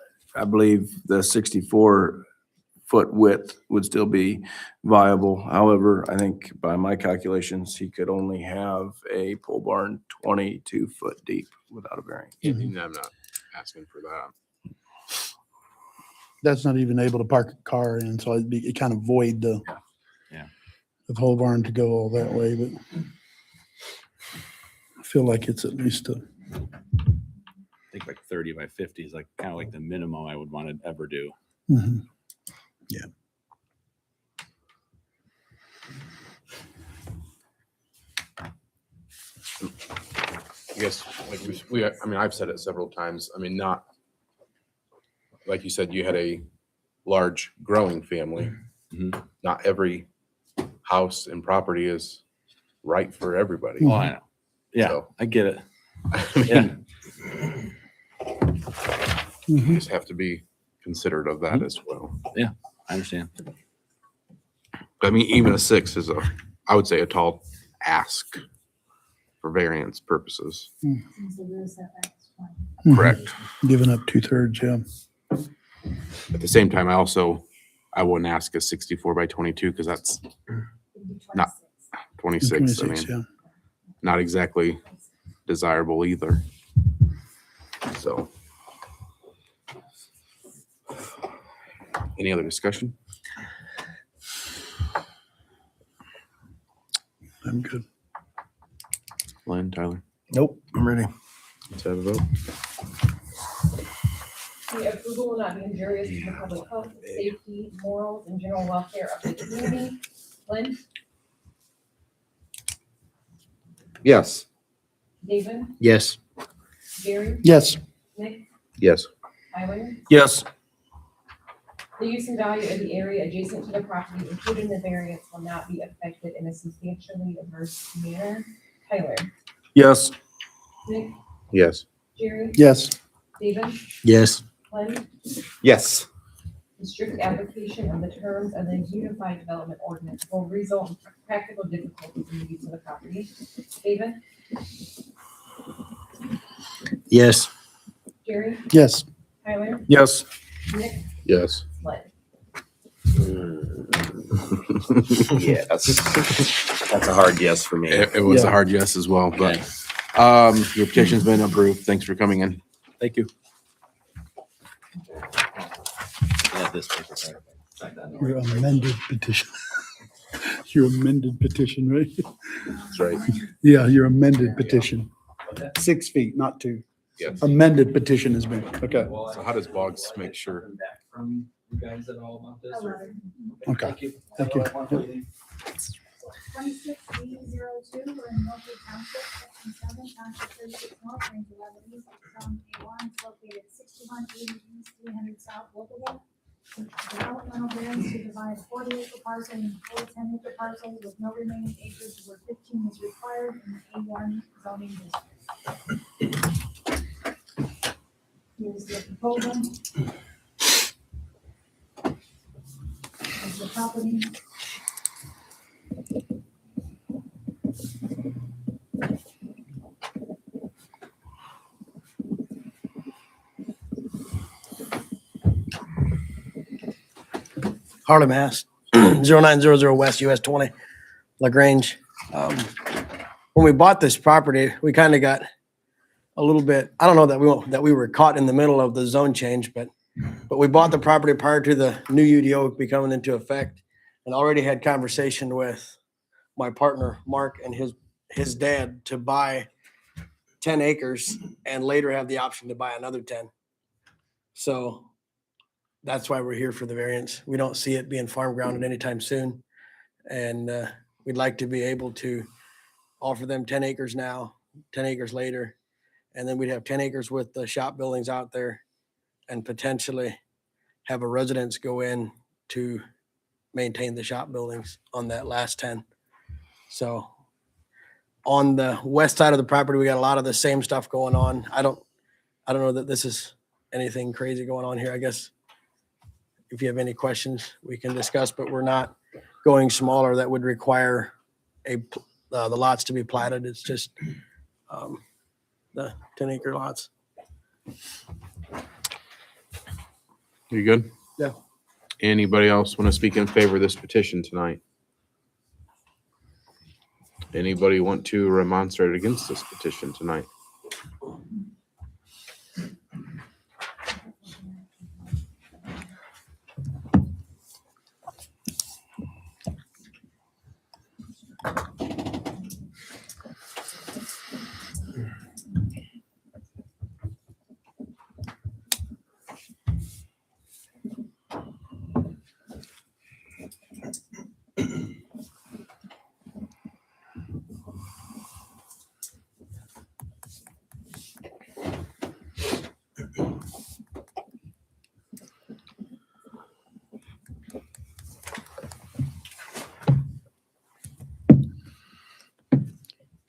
believe the 64-foot width would still be viable. However, I think by my calculations, he could only have a pole barn 22 foot deep without a variance. And I'm not asking for that. that's not even able to park a car in, so it kind of void the whole barn to go all that way, but I feel like it's at least a, I think like 30 by 50 is like kind of like the minimum I would want to ever do. mhm. Yeah. I guess, like I mean, I've said it several times. I mean, not, like you said, you had a large growing family. Mhm. Not every house and property is right for everybody. Oh, I know. Yeah, So- I get it. I mean, you Mhm. just have to be considerate of that as well. I understand. I mean, even a 6 is I would say a tall ask for variance purposes. Since the rear setback is 20. Mhm. Correct. Giving up 2/3, yeah. At the same time, I wouldn't ask a 64 by 22 because that's It'd be Not- 26. 26. I 26, mean, yeah. not exactly desirable either. So. Any other discussion? I'm good. Len, Tyler, Nope, I'm ready. let's have a vote. The approval will not be injurious to the public health, safety, morals, and general welfare of the community. Lynn, Yes. David, Yes. Jerry, Yes, Nick, Yes. Tyler. Yes. The use and value of the area adjacent to the property included in the variance will not be affected in a substantially adverse manner. Tyler, Yes. Nick, Yes. Jerry, yes, David, Yes. Lynn. Yes. The strict application of the terms of the Unified Development Ordinance will result in practical difficulties in the use of the property. David, Yes. Jerry, yes. Tyler, Yes. Nick, Yes. Lynn. Yes. That's a hard yes for me. It was a Yeah. hard yes as well, but your petition's been approved. Thanks for coming in. Thank you. Yeah, this paper. Your amended petition. Your amended petition, right? That's right. Yeah, your amended petition. 6 feet, not 2. Yes. Amended petition has been, okay, So how does Boggs make sure? From you guys at all about this? 11. okay. Thank you. 26B02, we're in Milford Township, section 7, township 36 north, range 11 east, zone A1, it's located at 6180 east, 300 south, Wolfville. Developmental variance to divide 40-acre parcel into 4 10-acre parcels with no remaining acreage where 15 is required in the A1 zoning district. Here's the proposal. Here's the property. Harley, Mass. 0900 West US 20, Lagrange. When we bought this property, we kind of got a little bit, I don't know that we were caught in the middle of the zone change, but we bought the property prior to the new UDO becoming into effect and already had conversation with my partner, Mark, and his dad to buy 10 acres and later have the option to buy another 10. So that's why we're here for the variance. We don't see it being farm grounded anytime soon. And we'd like to be able to offer them 10 acres now, 10 acres later. And then we'd have 10 acres with the shop buildings out there and potentially have a residence go in to maintain the shop buildings on that last 10. So on the west side of the property, we got a lot of the same stuff going on. I don't know that this is anything crazy going on here. I guess if you have any questions, we can discuss, but we're not going smaller. That would require the lots to be platted. It's just the 10-acre lots. You good? Yeah. Anybody else want to speak in favor of this petition tonight? Anybody want to remonstrate against this petition tonight?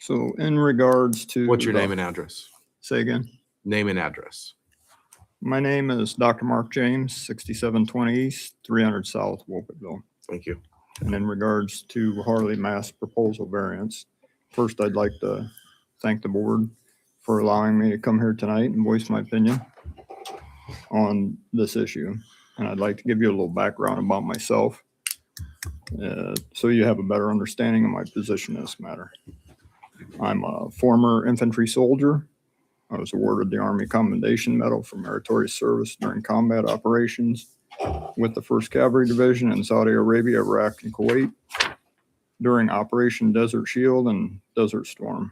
So in regards to. What's your name and address? Say again. Name and address. My name is Dr. Mark James, 6720 East, 300 South, Wolfville. Thank you. And in regards to Harley Mass proposal variance, first I'd like to thank the board for allowing me to come here tonight and voice my opinion on this issue. And I'd like to give you a little background about myself, so you have a better understanding of my position in this matter. I'm a former infantry soldier. I was awarded the Army Commendation Medal for meritorious service during combat operations with the 1st Cavalry Division in Saudi Arabia, Iraq, and Kuwait during Operation Desert Shield and Desert Storm.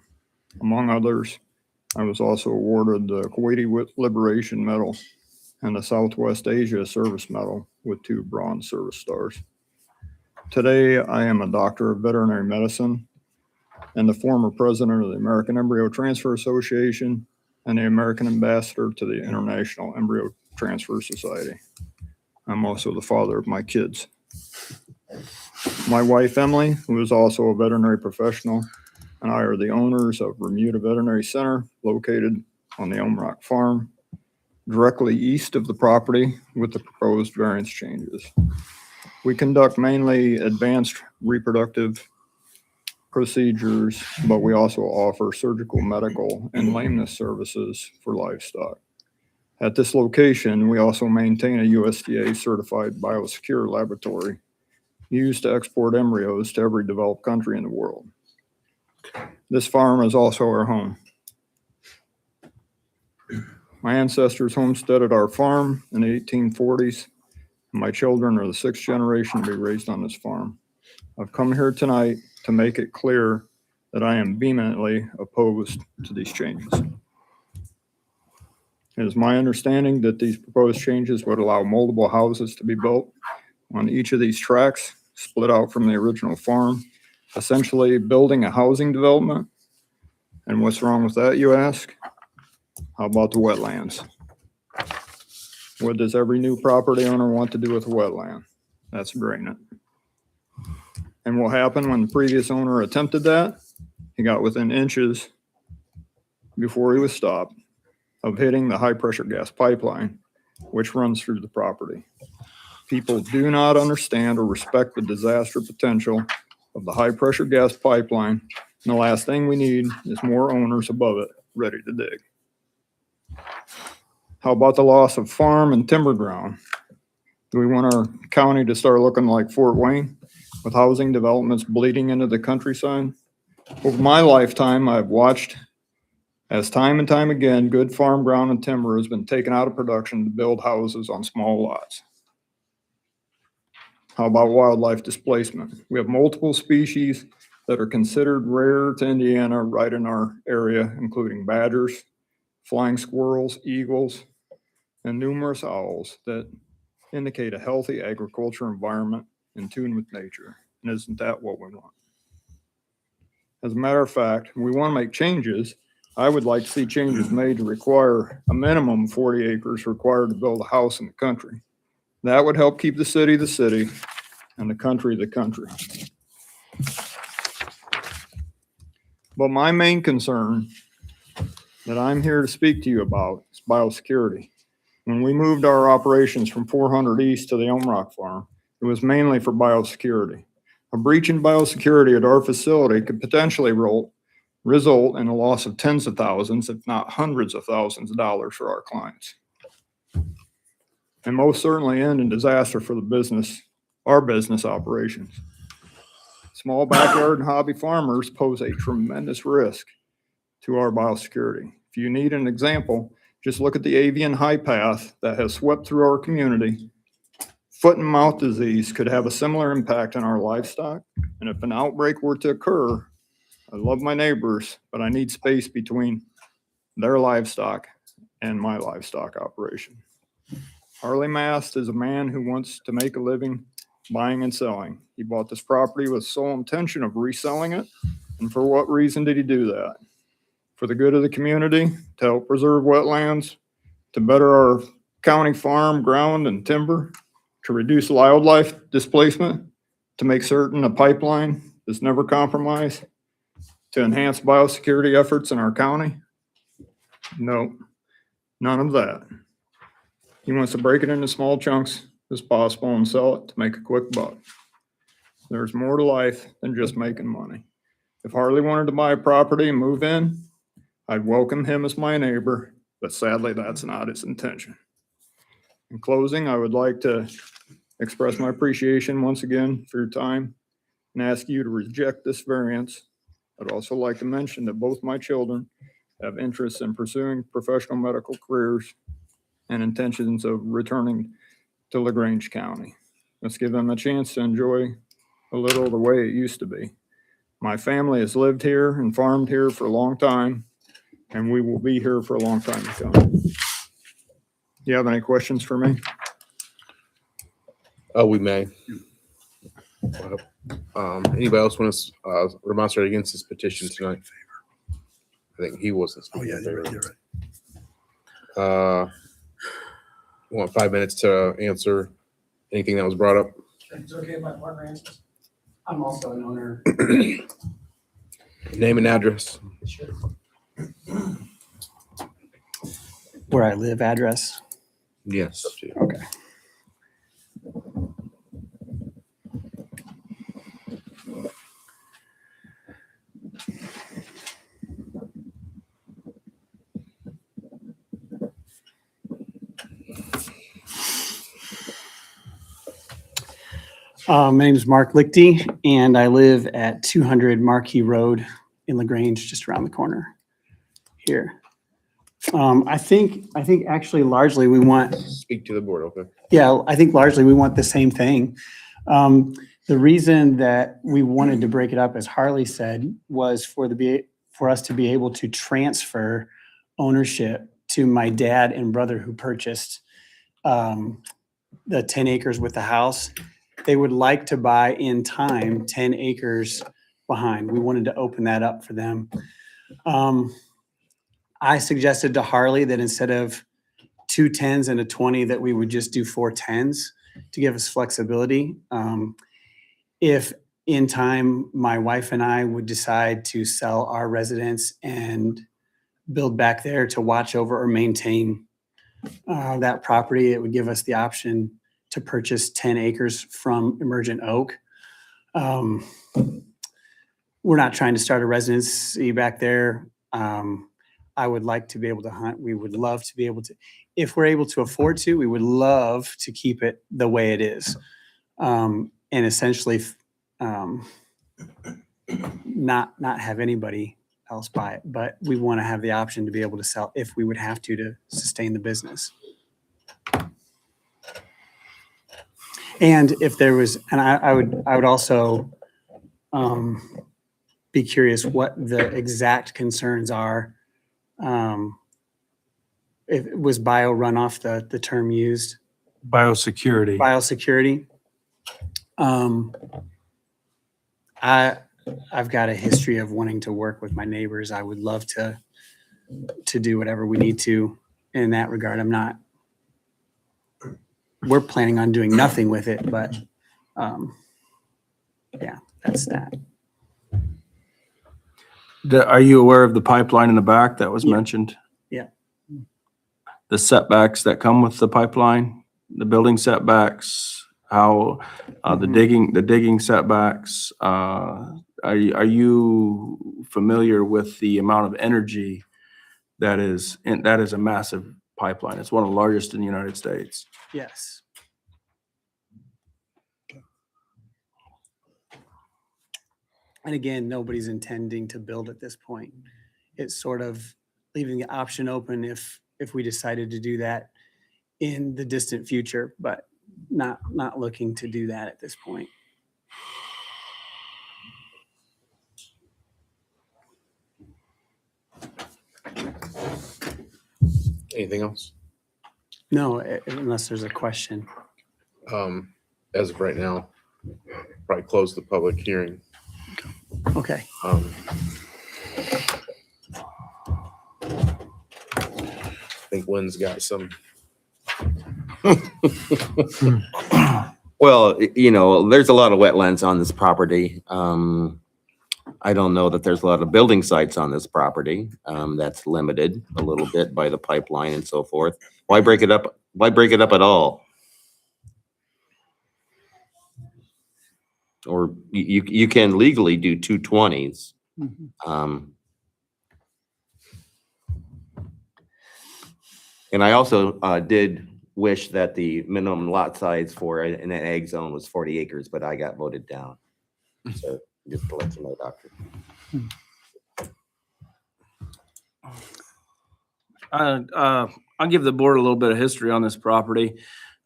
Among others, I was also awarded the Kuwaiti Liberation Medal and the Southwest Asia Service Medal with 2 Bronze Service Stars. Today, I am a doctor of veterinary medicine and the former president of the American Embryo Transfer Association and the American ambassador to the International Embryo Transfer Society. I'm also the father of my kids. My wife, Emily, who is also a veterinary professional, and I are the owners of Bermuda Veterinary Center, located on the Elm Rock Farm, directly east of the property with the proposed variance changes. We conduct mainly advanced reproductive procedures, but we also offer surgical, medical, and lameness services for livestock. At this location, we also maintain a USDA certified biosecure laboratory used to export embryos to every developed country in the world. This farm is also our home. My ancestors homesteaded our farm in the 1840s. My children are the 6th generation to be raised on this farm. I've come here tonight to make it clear that I am vehemently opposed to these changes. It is my understanding that these proposed changes would allow multiple houses to be built on each of these tracts, split out from the original farm, essentially building a housing development. And what's wrong with that, you ask? How about the wetlands? What does every new property owner want to do with a wetland? That's drain it. And what happened when the previous owner attempted that? He got within inches before he was stopped of hitting the high pressure gas pipeline, which runs through the property. People do not understand or respect the disaster potential of the high pressure gas pipeline. And the last thing we need is more owners above it ready to dig. How about the loss of farm and timber ground? Do we want our county to start looking like Fort Wayne with housing developments bleeding into the countryside? Over my lifetime, I've watched as time and time again, good farm ground and timber has been taken out of production to build houses on small lots. How about wildlife displacement? We have multiple species that are considered rare to Indiana right in our area, including badgers, flying squirrels, eagles, and numerous owls that indicate a healthy agriculture environment in tune with nature. And isn't that what we want? As a matter of fact, we want to make changes. I would like to see changes made to require a minimum of 40 acres required to build a house in the country. That would help keep the city and the country the country. But my main concern that I'm here to speak to you about is biosecurity. When we moved our operations from 400 East to the Elm Rock Farm, it was mainly for biosecurity. A breach in biosecurity at our facility could potentially result in a loss of tens of thousands, if not hundreds of thousands of dollars for our clients. And most certainly end in disaster for the business, our business operations. Small backyard and hobby farmers pose a tremendous risk to our biosecurity. If you need an example, just look at the avian high path that has swept through our community. Foot and mouth disease could have a similar impact on our livestock. And if an outbreak were to occur, I love my neighbors, but I need space between their livestock and my livestock operation. Harley Mast is a man who wants to make a living buying and selling. He bought this property with sole intention of reselling it. And for what reason did he do that? For the good of the community, to help preserve wetlands, to better our county farm ground and timber, to reduce wildlife displacement, to make certain a pipeline is never compromised, to enhance biosecurity efforts in our county? No, none of that. He wants to break it into small chunks as possible and sell it to make a quick buck. There's more to life than just making money. If Harley wanted to buy a property and move in, I'd welcome him as my neighbor, but sadly, that's not his intention. In closing, I would like to express my appreciation once again for your time and ask you to reject this variance. I'd also like to mention that both my children have interests in pursuing professional medical careers and intentions of returning to Lagrange County. Let's give them a chance to enjoy a little the way it used to be. My family has lived here and farmed here for a long time, and we will be here for a long time to come. Do you have any questions for me? Oh, we may. Anybody else want to demonstrate against this petition tonight? I think he wasn't speaking in favor. You're right. You want 5 minutes to answer anything that was brought up? It's okay if my partner answers. I'm also an owner. Name and address. Sure. Where I live, address. Yes. Okay. My name is Mark Lichty, and I live at 200 Marquee Road in Lagrange, just around the corner here. I think actually largely we want. Speak to the board, okay? Yeah, I think largely we want the same thing. The reason that we wanted to break it up, as Harley said, was for us to be able to transfer ownership to my dad and brother who purchased the 10 acres with the house. They would like to buy in time 10 acres behind. We wanted to open that up for them. I suggested to Harley that instead of 2 10s and a 20, that we would just do 4 10s to give us flexibility. If in time, my wife and I would decide to sell our residence and build back there to watch over or maintain that property, it would give us the option to purchase 10 acres from Emergent Oak. We're not trying to start a residency back there. I would like to be able to hunt. We would love to be able to, if we're able to afford to, we would love to keep it the way it is. And essentially not have anybody else buy it, but we want to have the option to be able to sell if we would have to sustain the business. And if there was, and I would also be curious what the exact concerns are. If it was bio runoff, the term used. Biosecurity. Biosecurity. I've got a history of wanting to work with my neighbors. I would love to do whatever we need to in that regard. We're planning on doing nothing with it, but yeah, that's that. Are you aware of the pipeline in the back that was mentioned? Yeah. The setbacks that come with the pipeline, the building setbacks, how the digging setbacks. Are you familiar with the amount of energy that is a massive pipeline? It's one of the largest in the United States. Yes. And again, nobody's intending to build at this point. It's sort of leaving the option open if we decided to do that in the distant future, but not looking to do that at this point. Anything else? No, unless there's a question. As of right now, probably close the public hearing. Okay. I think Lynn's got some. Well, you know, there's a lot of wetlands on this property. I don't know that there's a lot of building sites on this property. That's limited a little bit by the pipeline and so forth. Why break it up? Why break it up at all? or you can legally do 220s. And I also did wish that the minimum lot size for an ag zone was 40 acres, but I got voted down. So just to let you know, Doctor. I'll give the board a little bit of history on this property.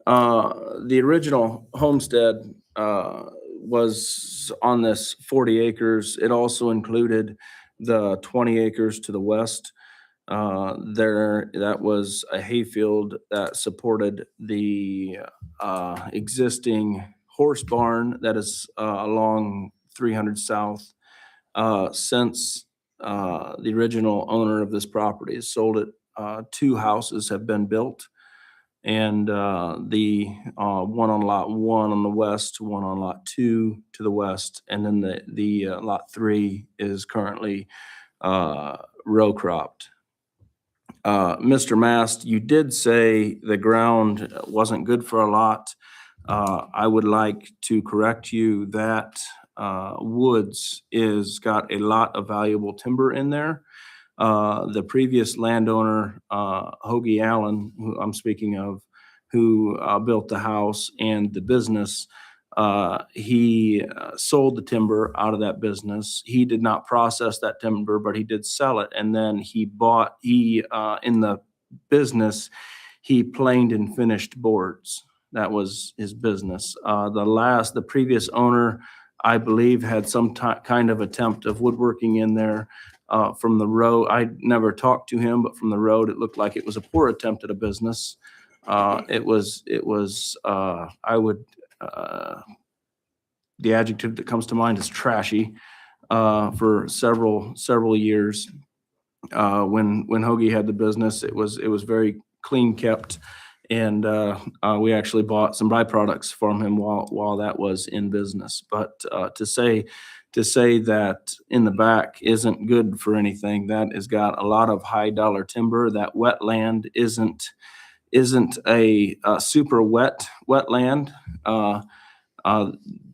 The original homestead was on this 40 acres. It also included the 20 acres to the west. That was a hayfield that supported the existing horse barn that is along 300 South. Since the original owner of this property has sold it, 2 houses have been built. And the one on lot 1 on the west, one on lot 2 to the west, and then the lot 3 is currently row cropped. Mr. Mast, you did say the ground wasn't good for a lot. I would like to correct you that Woods is got a lot of valuable timber in there. The previous landowner, Hoagie Allen, who I'm speaking of, who built the house and the business, he sold the timber out of that business. He did not process that timber, but he did sell it. And then in the business, he planed and finished boards. That was his business. The previous owner, I believe, had some kind of attempt of woodworking in there. From the road, I never talked to him, but from the road, it looked like it was a poor attempt at a business. The adjective that comes to mind is trashy. For several years, when Hoagie had the business, it was very clean kept, and we actually bought some byproducts from him while that was in business. But to say that in the back isn't good for anything, that has got a lot of high dollar timber. That wetland isn't a super wetland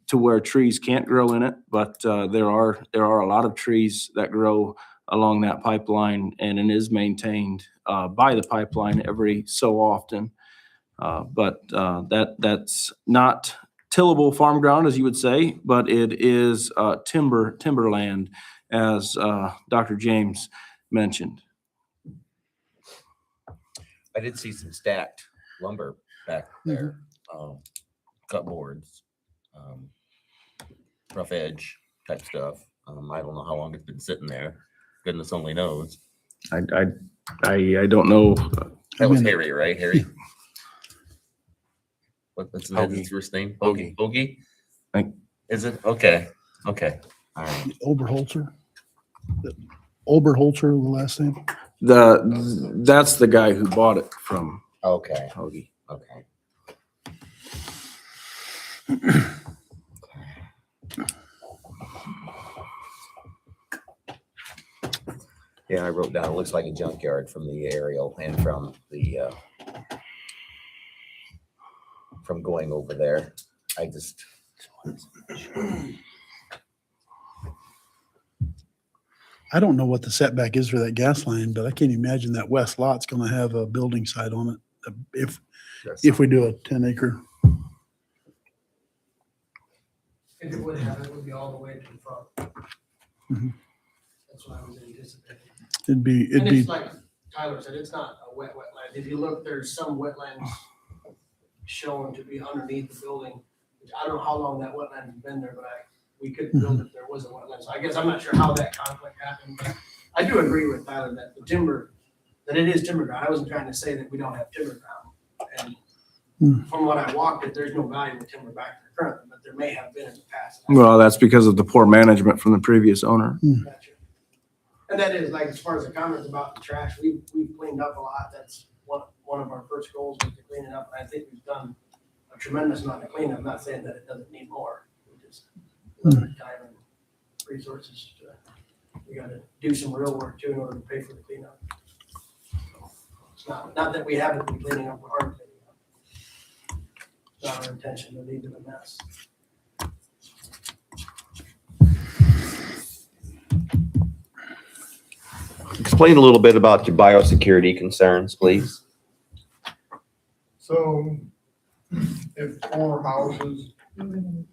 to where trees can't grow in it, but there are a lot of trees that grow along that pipeline, and it is maintained by the pipeline every so often. But that's not tillable farm ground, as you would say, but it is timberland, as Dr. James mentioned. I did see some stacked lumber back there, cut boards, rough edge type stuff. I don't know how long it's been sitting there. Goodness only knows. I don't know. That was Harry, right? Harry. What's his first name? Hoagie. Hoagie. Is it okay? Okay. All right. Oberholzer. Oberholzer, the last name. That's the guy who bought it from Okay. Hoagie. Okay. Yeah, I wrote down, it looks like a junkyard from the aerial and from from going over there. I don't know what the setback is for that gas line, but I can't imagine that west lot's gonna have a building site on it if we do a 10-acre. If it would have, it would be all the way to the front. Mhm. That's what I was anticipating. It'd be, And it's like Tyler said, it's not a wetland. If you look, there's some wetlands shown to be underneath the building. I don't know how long that wetland has been there, but we couldn't build if there was a wetland. So I guess I'm not sure how that conflict happened, but I do agree with Tyler that the timber, that it is timber ground. I wasn't trying to say that we don't have timber ground. And from what I walked it, there's no value of timber back there currently, but there may have been in the past. Well, that's because of the poor management from the previous owner. Gotcha. And that is, like, as far as the comments about the trash, we've cleaned up a lot. That's one of our first goals was to clean it up. And I think we've done a tremendous amount of cleanup. I'm not saying that it doesn't need more. We just limited time and resources. We got to do some real work too in order to pay for the cleanup. It's not that we haven't been cleaning up, we are cleaning up. It's not our intention to leave it a mess. explain a little bit about your biosecurity concerns, please? So if 4 houses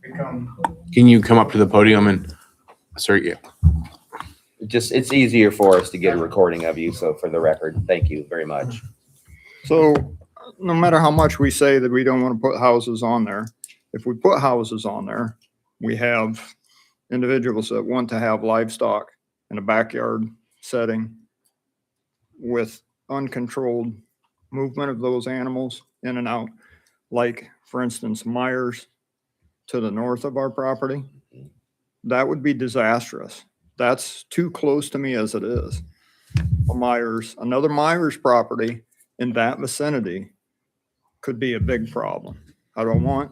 become, Can you come up to the podium and assert you? It's easier for us to get a recording of you, so for the record, thank you very much. so no matter how much we say that we don't want to put houses on there, if we put houses on there, we have individuals that want to have livestock in a backyard setting with uncontrolled movement of those animals in and out. Like, for instance, Myers to the north of our property, that would be disastrous. That's too close to me as it is. Another Myers property in that vicinity could be a big problem. I don't want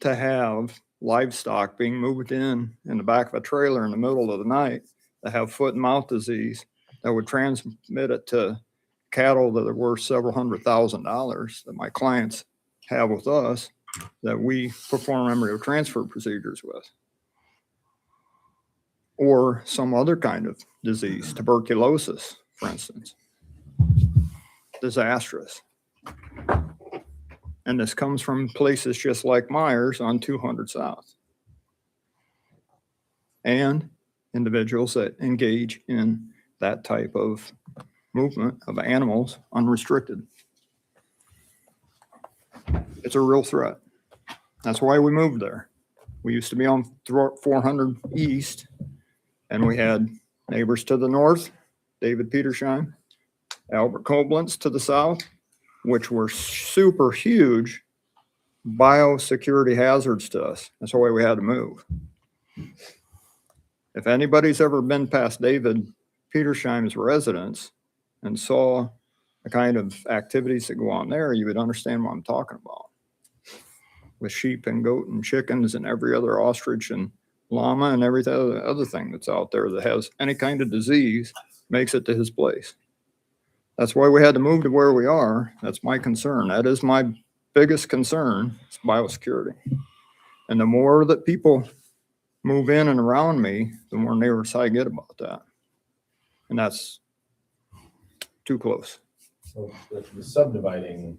to have livestock being moved in the back of a trailer in the middle of the night that have foot and mouth disease that would transmit it to cattle that are worth several $100,000 that my clients have with us that we perform embryo transfer procedures with. Or some other kind of disease, tuberculosis, for instance. Disastrous. And this comes from places just like Myers on 200 South. And individuals that engage in that type of movement of animals unrestricted. It's a real threat. That's why we moved there. We used to be on 400 East, and we had neighbors to the north, David Petersheim, Albert Koblenz to the south, which were super huge biosecurity hazards to us. That's why we had to move. If anybody's ever been past David Petersheim's residence and saw the kind of activities that go on there, you would understand what I'm talking about. With sheep and goat and chickens and every other ostrich and llama and every other thing that's out there that has any kind of disease makes it to his place. That's why we had to move to where we are. That's my concern. That is my biggest concern, is biosecurity. And the more that people move in and around me, the more nervous I get about that. And that's too close. So the subdividing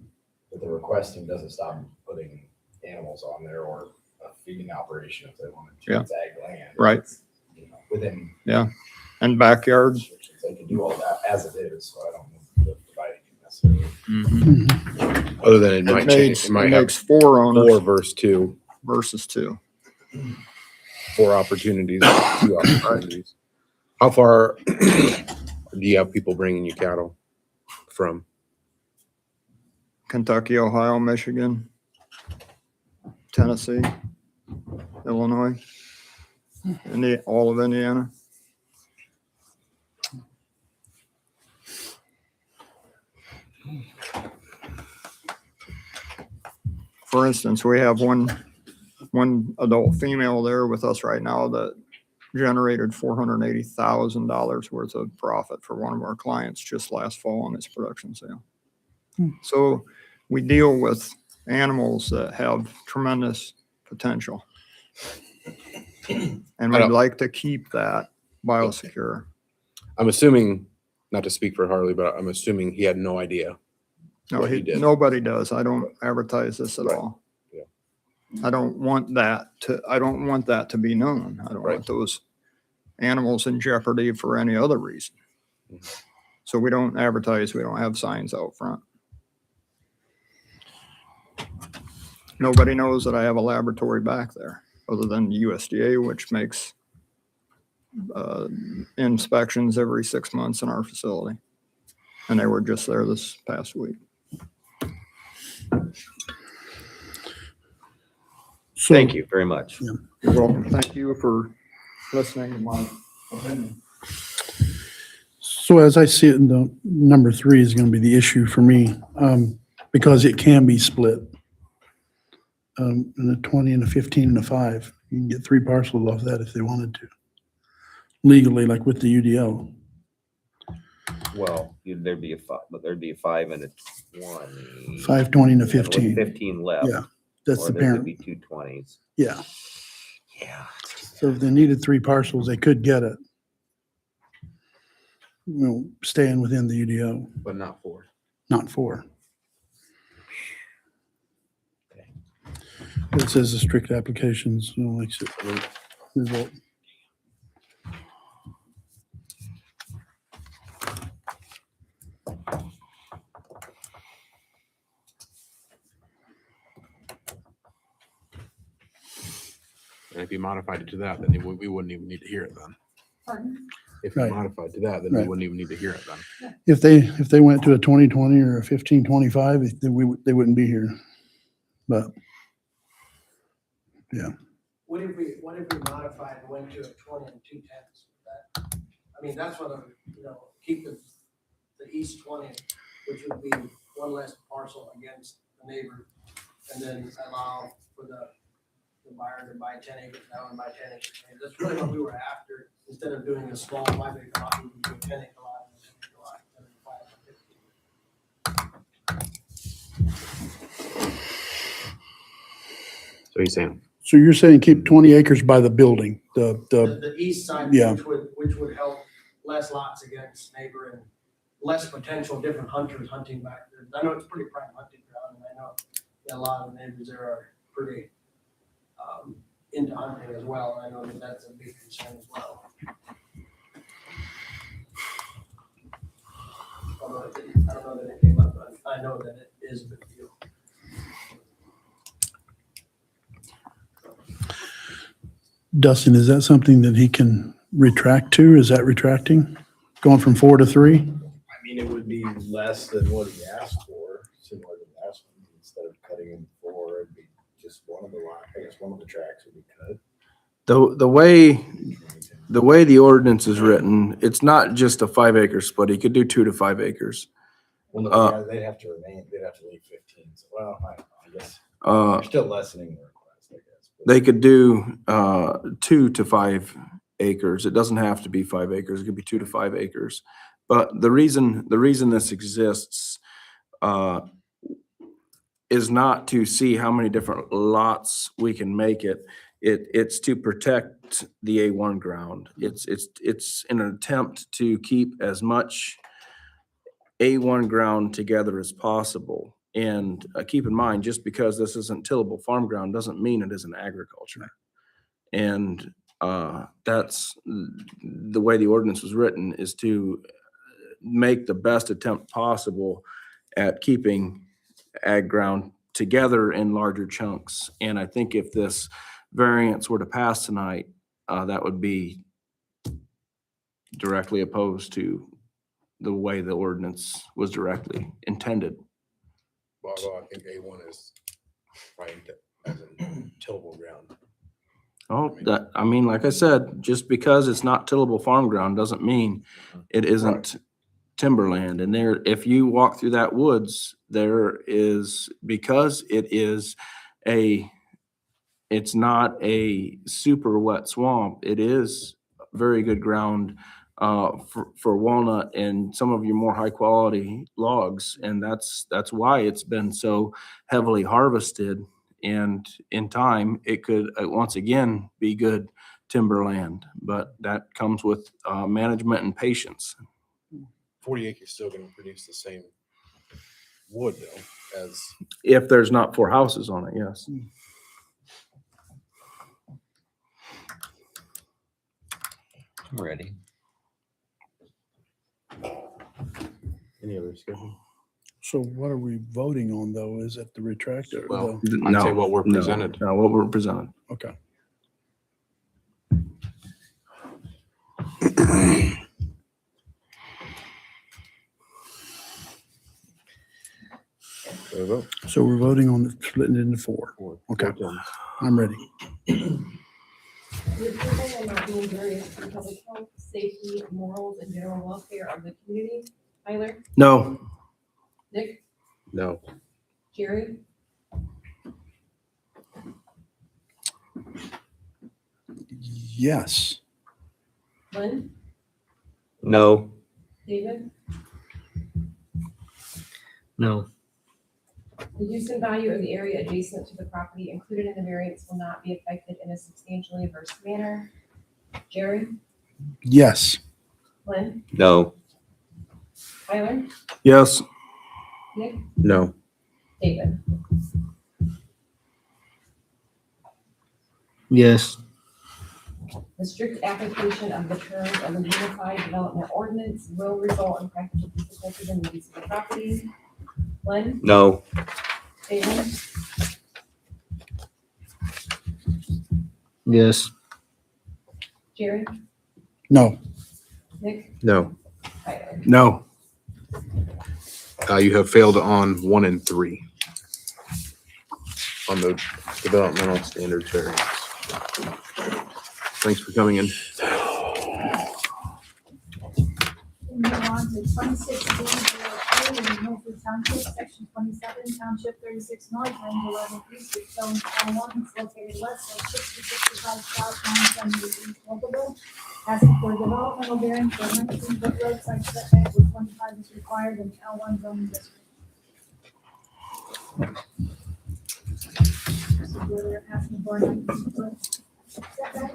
that they're requesting doesn't stop putting animals on there or a feeding operation if they want to Yeah. ag land. Right. It's, you know, within. Yeah. And backyards. They can do all that as it is, so I don't know the dividing necessarily. Mm-hmm. Other than it might change, it might have makes 4 owners 4 versus 2. versus 2. 4 opportunities, 2 opportunities. How far do you have people bringing you cattle from? Kentucky, Ohio, Michigan, Tennessee, Illinois, and all of Indiana. For instance, we have one adult female there with us right now that generated $480,000 worth of profit for one of our clients just last fall on this production sale. So we deal with animals that have tremendous potential. And we'd like to keep that biosecure. I'm assuming, not to speak for Harley, but I'm assuming he had no idea. No, what he did. nobody does. I don't advertise this at all. Yeah. I don't want that to be known. I don't want those animals in jeopardy for any other reason. So we don't advertise, we don't have signs out front. Nobody knows that I have a laboratory back there other than USDA, which makes inspections every 6 months in our facility. And they were just there this past week. So, Thank you very much. You're welcome. Thank you for listening to my opinion. So as I see it, the number 3 is going to be the issue for me, because it can be split. In a 20 and a 15 and a 5, you can get 3 parcels off that if they wanted to. Legally, like with the UDO. Well, there'd be a 5, but there'd be a 5 and a 20. 5, 20, and a With 15. 15 left. Yeah, that's Or the there parent. could be 2 20s. Yeah. Yeah. So if they needed 3 parcels, they could get it. staying within the UDO, But not 4. not 4. It says the strict applications, makes it result. And if you modified it to that, then we wouldn't even need to hear it then. Pardon? If you Right. modified to that, then we Right. wouldn't even need to hear it then. If they went to a 2020 or a 1525, they wouldn't be here. But What if we modified and went to a 20 and 210s? I mean, that's what I'm, keep the east 20, which would be one less parcel against the neighbor, and then allow for the buyer to buy 10 acres now and buy 10 acres. That's really what we were after. Instead of doing a small 5-acre lot, we would do a 10-acre lot and a 10-acre lot, and then 5 or 15. So he's saying, so you're saying keep 20 acres by the building, The east side, yeah. which would help less lots against neighbor and less potential different hunters hunting back there. I know it's pretty prime hunting ground, and I know that a lot of the neighbors there are pretty into hunting as well. And I know that that's a big concern as well. Although I don't know that it came up, but I know that it is a big deal. Dustin, is that something that he can retract to? Is that retracting? Going from 4 to 3? I mean, it would be less than what he asked for, similar to the last one. Instead of cutting in 4, it'd be just one of the one of the tracks would be cut. The way the ordinance is written, it's not just a 5-acre split. He could do 2 to 5 acres. Well, no, they'd have to leave 15. So, well, I guess they're still lessening the request, I guess. But They could do 2 to 5 acres. It doesn't have to be 5 acres. It could be 2 to 5 acres. But the reason this exists is not to see how many different lots we can make it. It's to protect the A1 ground. It's an attempt to keep as much A1 ground together as possible. And keep in mind, just because this isn't tillable farm ground doesn't mean it isn't agriculture. And that's the way the ordinance was written, is to make the best attempt possible at keeping ag ground together in larger chunks. And I think if this variance were to pass tonight, that would be directly opposed to the way the ordinance was directly intended. although I think A1 is framed as in tillable ground. Oh, I mean, like I said, just because it's not tillable farm ground doesn't mean it isn't timberland. And there, if you walk through that woods, there is, because it's not a super wet swamp, it is very good ground for walnut and some of your more high quality logs. And that's why it's been so heavily harvested. And in time, it could once again be good timberland, but that comes with management and patience. 40 acres still going to produce the same wood though, as If there's not 4 houses on it, yes. I'm ready. any other discussion. So what are we voting on though? Is it the retractor? Well, the- I'd say what we're presented. No, what we're presented. Okay. So we're voting on splitting it into 4. Okay, I'm ready. The approval will not be injurious to the public health, safety, morals, and general welfare of the community. Tyler, No. Nick, No. Jerry, Yes. Lynn, No. David. No. The use and value of the area adjacent to the property included in the variance will not be affected in a substantially adverse manner. Jerry, Yes. Lynn, No. Tyler, Yes. Nick, No. David. Yes. The strict application of the terms of the Unified Development Ordinance will result in practical difficulties in the use of the property. Glenn, No. David, Yes. Jerry, No. Nick, No. Tyler. No. You have failed on 1 and 3 on the developmental standards variance. Thanks for coming in. Move on to 26 in Milford Township, section 27, township 36 north, range 11 east, it's zone L1, it's located west of 6065 south, 970 east Oakville. Asking for developmental variance for 19-foot roadside setback with 25 is required in the L1 zoning district. So we're asking for a 19-foot setback.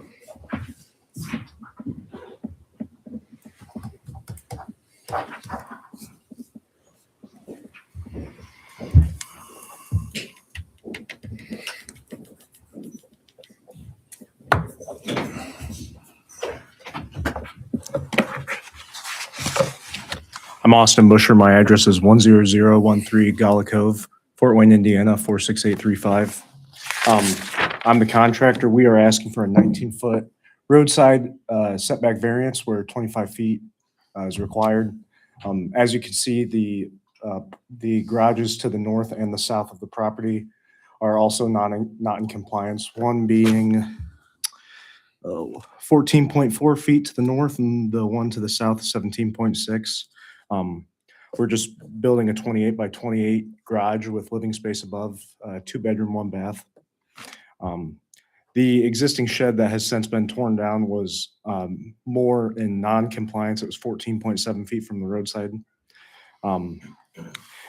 I'm Austin Busher. My address is 10013 Gala Cove, Fort Wayne, Indiana, 46835. I'm the contractor. We are asking for a 19-foot roadside setback variance where 25 feet is required. As you can see, the garages to the north and the south of the property are also not in compliance. One being 14.4 feet to the north and the one to the south, 17.6. We're just building a 28 by 28 garage with living space above, 2-bedroom, 1 bath. The existing shed that has since been torn down was more in non-compliance. It was 14.7 feet from the roadside. And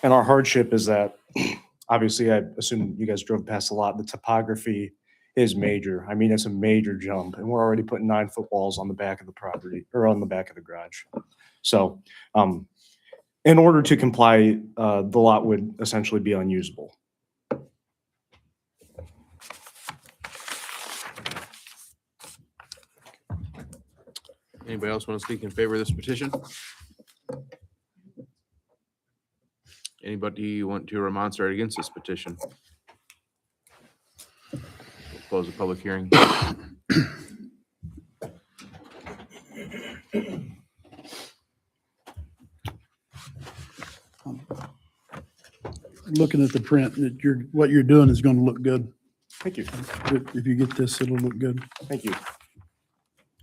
our hardship is that, obviously, I assume you guys drove past a lot. The topography is major. I mean, it's a major jump, and we're already putting 9-foot walls on the back of the property or on the back of the garage. So, in order to comply, the lot would essentially be unusable. Anybody else want to speak in favor of this petition? Anybody want to remonstrate against this petition? We'll close the public hearing. Looking at the print, that what you're doing is going to look good. Thank you. If you get this, it'll look good. Thank you.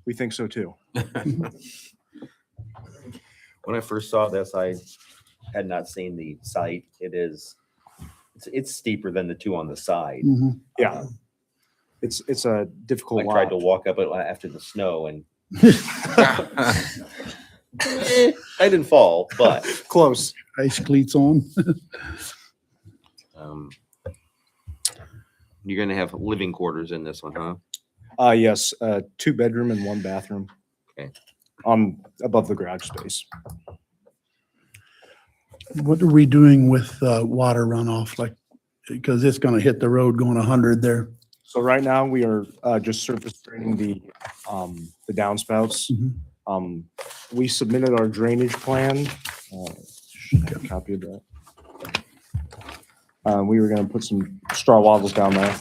We think so too. When I first saw this, I had not seen the site. It's steeper than the two on the side. Mhm. Yeah. It's a difficult I lot. tried to walk up it after the snow and I didn't fall, but close. Ice cleats on. You're gonna have living quarters in this one, huh? Yes, 2-bedroom and 1 bathroom. Okay. Above the garage space. What are we doing with water runoff? Like, because it's going to hit the road going 100 there. So right now we are just surface draining the downspouts. Mhm. We submitted our drainage plan. Should have a copy of that. We were going to put some straw wattles down there.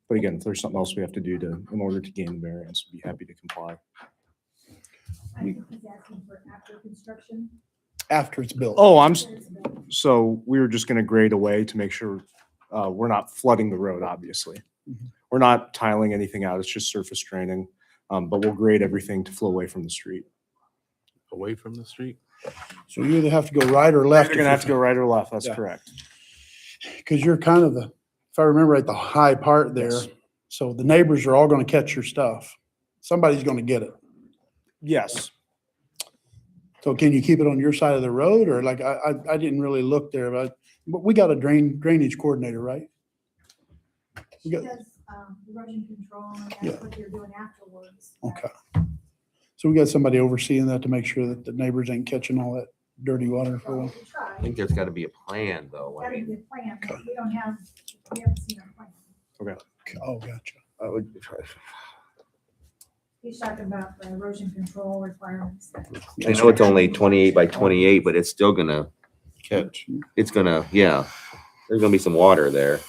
But again, if there's something else we have to do in order to gain the variance, we'd be happy to comply. I think he's asking for after construction. After it's built. Oh, After it's built. so we were just going to grade away to make sure we're not flooding the road, obviously. Mhm. We're not tiling anything out. It's just surface draining. But we'll grade everything to flow away from the street. Away from the street? So you either have to go right or left. You're going to have to go right or left. That's correct. Because you're kind of if I remember right, the high part there. Yes. So the neighbors are all going to catch your stuff. Somebody's going to get it. Yes. So can you keep it on your side of the road, or like, I didn't really look there, but we got a drainage coordinator, right? She We got- does erosion control, and Yeah. that's what you're doing afterwards. Okay. So we got somebody overseeing that to make sure that the neighbors ain't catching all that dirty water for a while. I think there's gotta be a plan though. I Gotta mean, be a plan, but we haven't seen a plan. Oh, gotcha. I would, He's talking about the erosion control requirements. I know it's only 28 by 28, but it's still gonna Catch. it's gonna, yeah, there's gonna be some water there.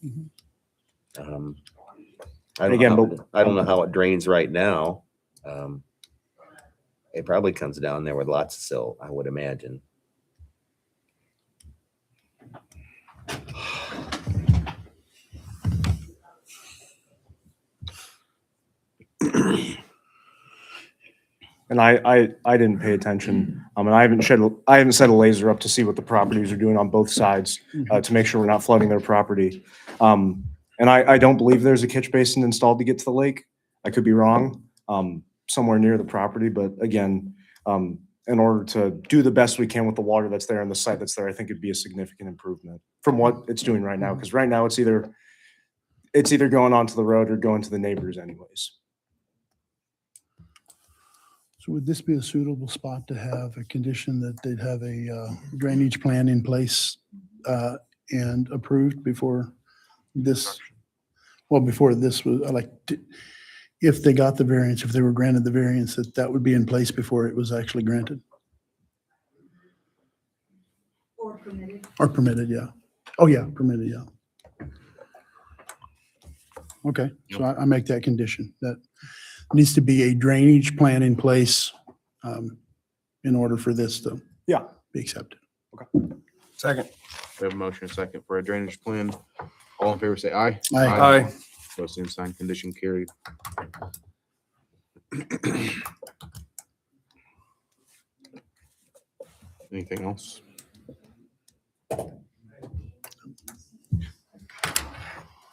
Mhm. I don't Again, know, I don't know how it drains right now. It probably comes down there with lots of silt, I would imagine. And I didn't pay attention. And I haven't set a laser up to see what the properties are doing on both sides, to make sure we're not flooding their property. And I don't believe there's a catch basin installed to get to the lake. I could be wrong, somewhere near the property, but again, in order to do the best we can with the water that's there and the site that's there, I think it'd be a significant improvement from what it's doing right now. Because right now it's either going onto the road or going to the neighbors anyways. So would this be a suitable spot to have a condition that they'd have a drainage plan in place and approved before this? Well, before this was, if they got the variance, if they were granted the variance, that would be in place before it was actually granted? Or permitted. Or permitted, yeah. Oh, yeah, permitted, yeah. Okay, so I make that condition. That needs to be a drainage plan in place in order for this to be accepted. Second. We have a motion, a second for a drainage plan. All in favor, say aye. Aye. Post same sign, condition carried. Anything else?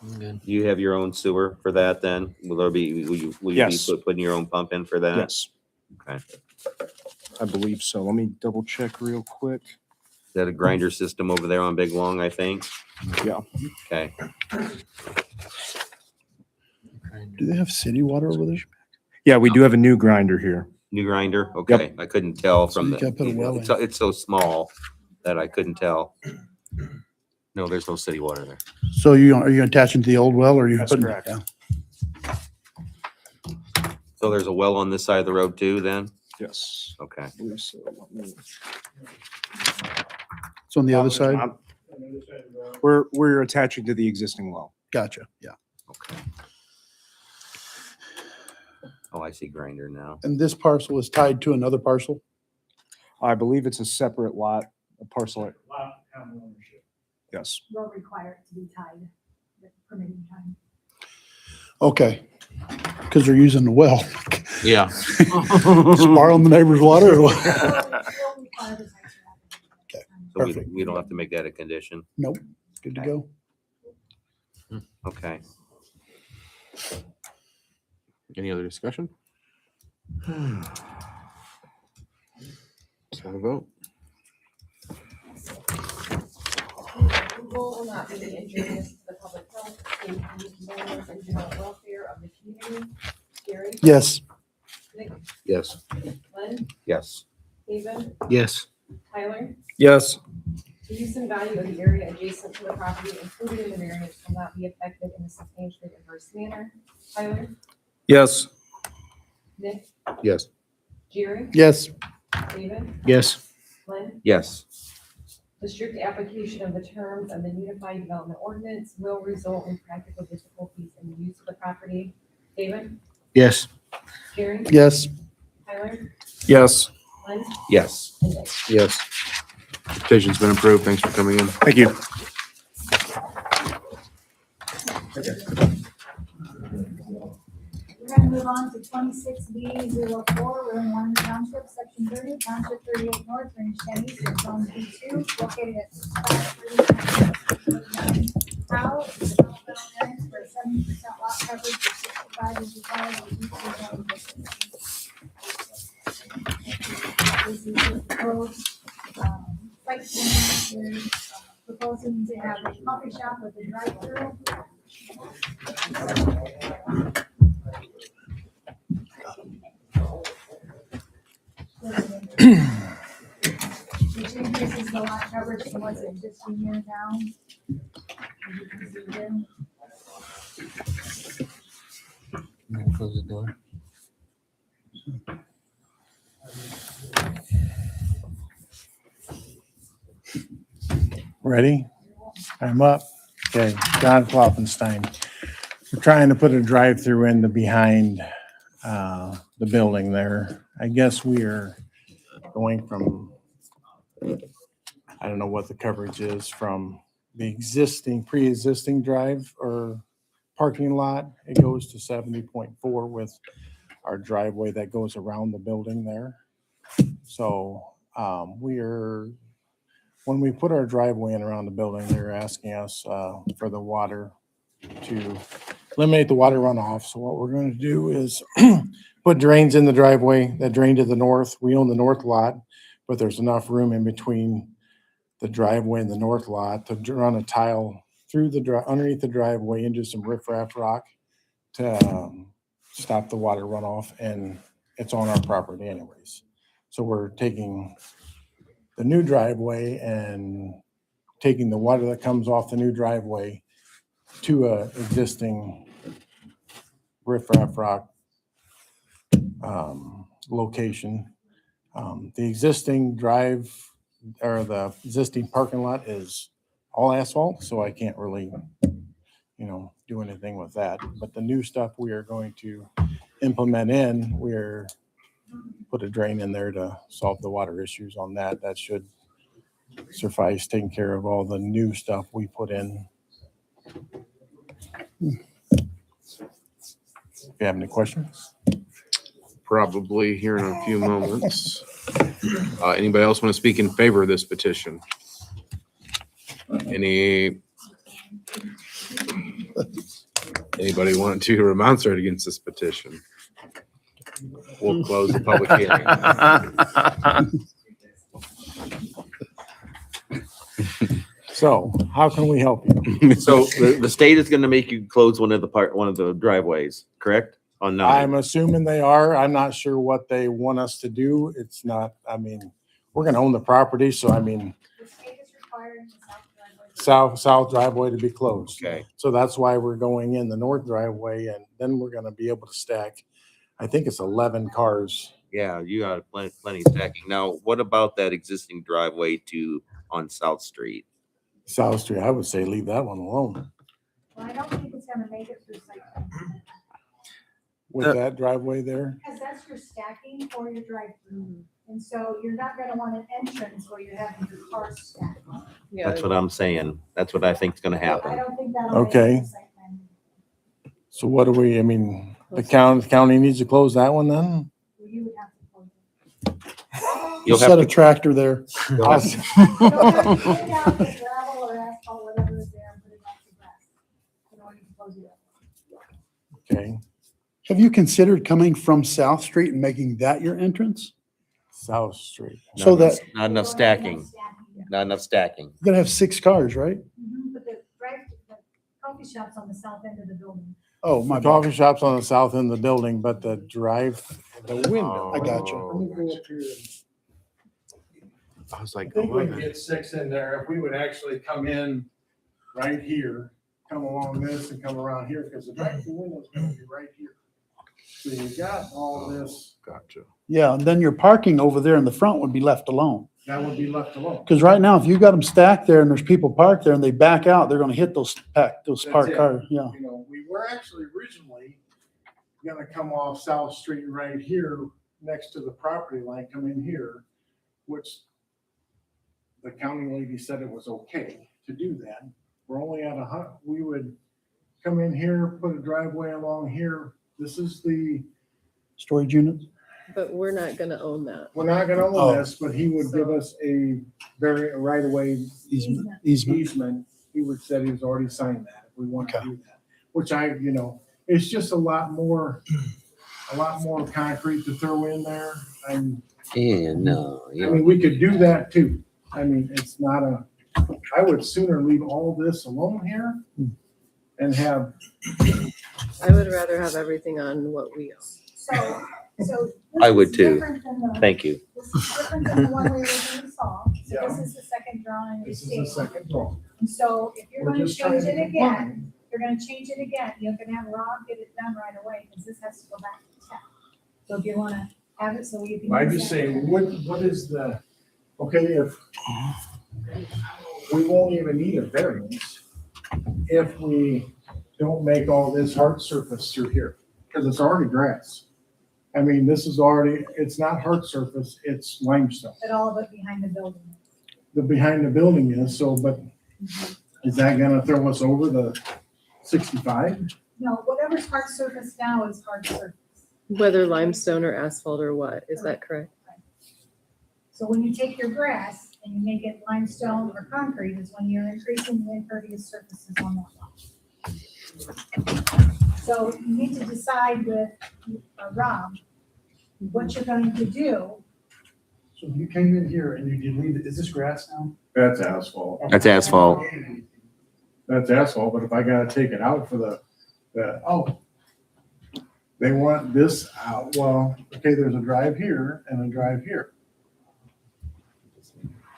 I'm good. You have your own sewer for that then? Will you be Yes. putting your own pump in for that? Yes, Okay. I believe so. Let me double check real quick. Is that a grinder system over there on Big Long, I think? Yeah. Okay. Do they have city water over there? Yeah, we do have a new grinder here. New grinder? Okay. I couldn't tell So from you gotta put a well in. it's so small that I couldn't tell. No, there's no city water there. So are you attaching to the old well or are you That's putting? correct. Yeah. So there's a well on this side of the road too then? Yes. Okay. I believe so. Let me- It's on the other side? We're attaching to the existing well. Gotcha, yeah. Okay. Oh, I see grinder now. And this parcel is tied to another parcel? I believe it's a separate lot, a parcel. Yes. Will require it to be tied, the permitting time. Okay, because they're using the well. Yeah. Just borrowing the neighbor's water or what? Will require the site survey. So Perfect. we don't have to make that a condition? Nope, good to go. Okay. Any other discussion? Let's have a vote. Approval will not be injurious to the public health, safety, morals, and general welfare of the community. Gary? Yes. Nick? Yes. Glenn? Yes. David? Yes. Tyler? Yes. The use and value of the area adjacent to the property included in the variance will not be affected in a substantially adverse manner. Tyler? Yes. Nick? Yes. Jerry? Yes. David? Yes. Glenn? Yes. The strict application of the terms of the Unified Development Ordinance will result in practical difficulties in the use of the property. David? Yes. Jerry? Yes. Tyler? Yes. Glenn? Yes. And Nick? Yes. Petition's been approved. Thanks for coming in. Thank you. We're gonna move on to 26B04, we're in Warren Township, section 30, township 38 north, range 10 east, and zone B2, located at 539. How is the developmental variance for a 70% lot coverage of 65 is required in B2 zone district. This is the proposed, site plan, we're proposing to have a coffee shop with a drive-through. Which increases the lot coverage from what's existing here now. As you can see here. Close the door. Ready? I'm up. Okay, John Kloppenstein. We're trying to put a drive-through in the behind the building there. I guess we are going from, I don't know what the coverage is, from the existing, pre-existing drive or parking lot. It goes to 70.4 with our driveway that goes around the building there. So when we put our driveway in around the building, they're asking us for the water to eliminate the water runoff. So what we're going to do is put drains in the driveway that drain to the north. We own the north lot, but there's enough room in between the driveway and the north lot to run a tile through underneath the driveway into some riprap rock to stop the water runoff, and it's on our property anyways. So we're taking the new driveway and taking the water that comes off the new driveway to a existing riprap rock location. The existing drive or the existing parking lot is all asphalt, so I can't really, do anything with that. But the new stuff we are going to implement we're put a drain in there to solve the water issues on that. That should suffice taking care of all the new stuff we put in. If you have any questions? Probably here in a few moments. Anybody else want to speak in favor of this petition? Anybody want to remonstrate against this petition? We'll close the public hearing. So how can we help you? So the state is gonna make you close one of the driveways, correct? On I'm nine. assuming they are. I'm not sure what they want us to do. It's not, we're gonna own the property, so The state is requiring the south driveway to be closed. Okay. So that's why we're going in the north driveway, and then we're gonna be able to stack, I think it's 11 cars. Yeah, you got plenty stacking. Now, what about that existing driveway on South Street? South Street, I would say leave that one alone. Well, I don't think it's gonna make it through site plan. With that driveway there. Because that's your stacking for your drive-through. And so you're not gonna want an entrance where you're having your cars stacked. That's what I'm saying. That's what I think is gonna I happen. don't think that'll make it Okay. through site plan. So what do we, the county needs to close that one then? Well, you would have to close it. You'll Set have a to, tractor there. you'll have- Take out the gravel or asphalt, whatever is there, and put it back to grass. You don't need to close it up. Okay, Have you considered coming from South Street and making that your entrance? South Street. So that not enough stacking, not enough stacking. you're gonna have 6 cars, right? But the coffee shop's on the south end of the building. Oh, my The bad. coffee shop's on the south end of the building, but the window. I got you. Let me go up here. I was like, I think we can 11. get 6 in there if we would actually come in right here, come along this and come around here, because the drive-through window's gonna be right here. So you got all this, Gotcha. Yeah, and then your parking over there in the front would be left alone. that would be left alone. Because right now, if you got them stacked there and there's people parked there and they back out, they're gonna hit those parked That's it. cars, yeah. We were actually originally gonna come off South Street right here, next to the property line, come in here, which the county lady said it was okay to do that. We're only at we would come in here, put a driveway along here. This is Storage units? But we're not gonna own that. we're not gonna Oh. own this, but he would give us a right away Easement. easement. He would said he's already signed that if we want to do that, which it's just a lot more concrete to throw in there. Yeah, no, We could do that too. It's not I would sooner leave all this alone here and have, I would rather have everything on what we own. So So this I would is too. different than the- Thank you. This is different than the one we originally saw. So this is the second drawing. This is the second drawing. And so if you're We're gonna just trying change to it comply. again, you're gonna change it again, you're gonna have Rob get it done right away, because this has to go back to town. So if you wanna have it so you can. I use just that. say, what is the, okay, if we won't even need a variance if we don't make all this hard surface through here, because it's already grass. I mean, this is already, it's not hard surface, it's limestone. But all of it behind the building. The behind the building is, so, but is that gonna throw us over the 65? No, whatever's hard surface now is hard surface. Whether limestone or asphalt or what, is that correct? So when you take your grass and you make it limestone or concrete is when you're increasing the impervious surfaces on that lot. So you need to decide with Rob what you're going to do. So you came in here and you deleted, is this grass now? That's asphalt. That's asphalt. That's asphalt, but if I gotta take it out for they want this out, well, okay, there's a drive here and a drive here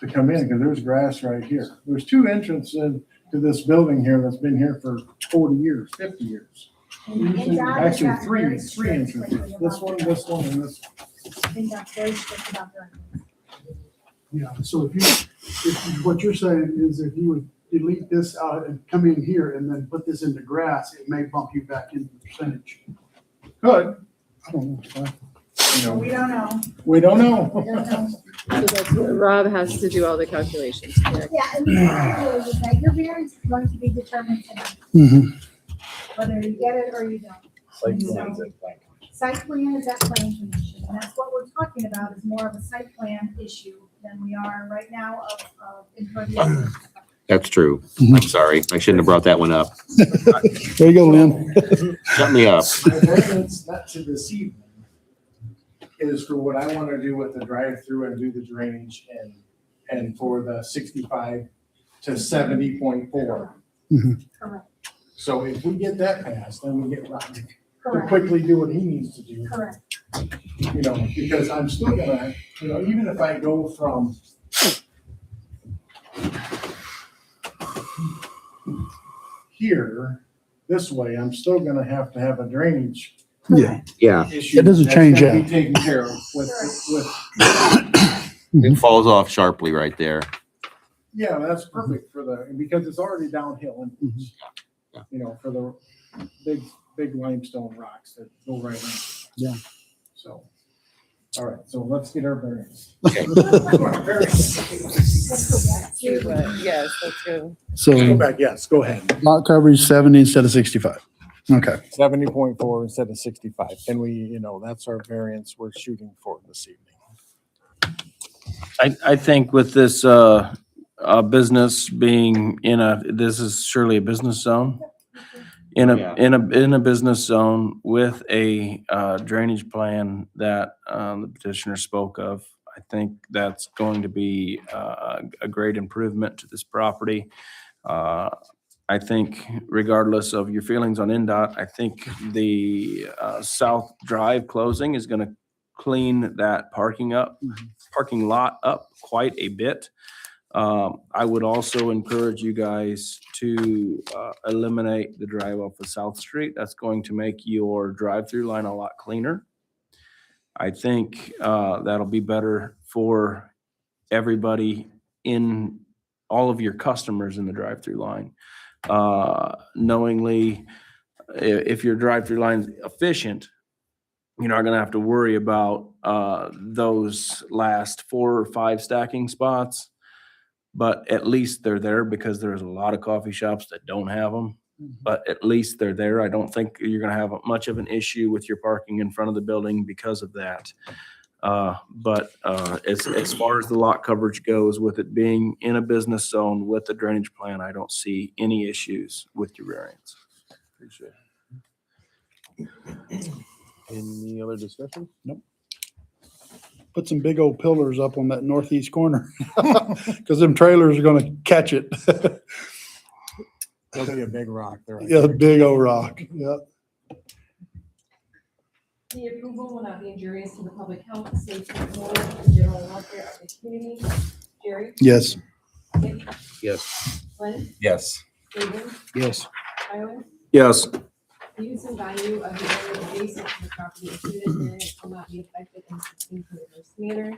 to come in, because there's grass right here. There's two entrances to this building here that's been here for 40 years, 50 years. Actually, three entrances, this one, and this one. I think that's very strict about that. Yeah, so if what you're saying is if you would delete this out and come in here and then put this into grass, it may bump you back into the percentage. Good. I don't know. You know, We don't know. we don't know. We don't know. So that's what Rob has to do all the calculations, correct? Yeah, and the other is that your variance is going to be determined tonight, whether you get it or you don't. Site plans and plan. Site plan is at planning commission, and that's what we're talking about, is more of a site plan issue than we are right now of impervious. That's true. I'm sorry. I shouldn't have brought that one up. There you go, Lynn. Shut me up. My variance, not to this evening, is for what I want to do with the drive-through and do the drainage and for the 65 to 70.4. Correct, So if we get that passed, then we get Rob to correct, quickly do what he needs to do. correct. You know, because I'm still gonna, you know, even if I go from here, this way, I'm still gonna have to have a drainage Yeah. Yeah. issue. It doesn't that's change gonna that. Be taken care of with, It falls off sharply right there. yeah, that's perfect for because it's already downhill and, you know, for the big limestone rocks that go right in. Yeah. So, all right, so let's get our bearings. Yes, let's go. So Go back, yes, go ahead. lot coverage 70 instead of 65. Okay. 70.4 instead of 65. And we, that's our variance we're shooting for this evening. I think with this, business being this is surely a business zone. In a business zone with a drainage plan that the petitioner spoke of, I think that's going to be a great improvement to this property. I think regardless of your feelings on NDOT, I think the South Drive closing is gonna clean that parking lot up quite a bit. I would also encourage you guys to eliminate the drive off of South Street. That's going to make your drive-through line a lot cleaner. I think that'll be better for everybody in all of your customers in the drive-through line. Knowingly, if your drive-through line's efficient, you're not gonna have to worry about those last 4 or 5 stacking spots. But at least they're there because there's a lot of coffee shops that don't have them. But at least they're there. I don't think you're gonna have much of an issue with your parking in front of the building because of that. But as far as the lot coverage goes, with it being in a business zone with the drainage plan, I don't see any issues with your variance. Appreciate it. Any other discussion? Nope. Put some big old pillars up on that northeast corner because them trailers are going to catch it. There'll be a big rock there. Yeah, big old rock. Yeah. The approval will not be injurious to the public health, safety, or the general welfare of the community. Jerry? Yes. Nick? Yes. Glenn? Yes. David? Yes. Tyler? Yes. The use and value of the area adjacent to the property included in it will not be affected in a substantial adverse manner.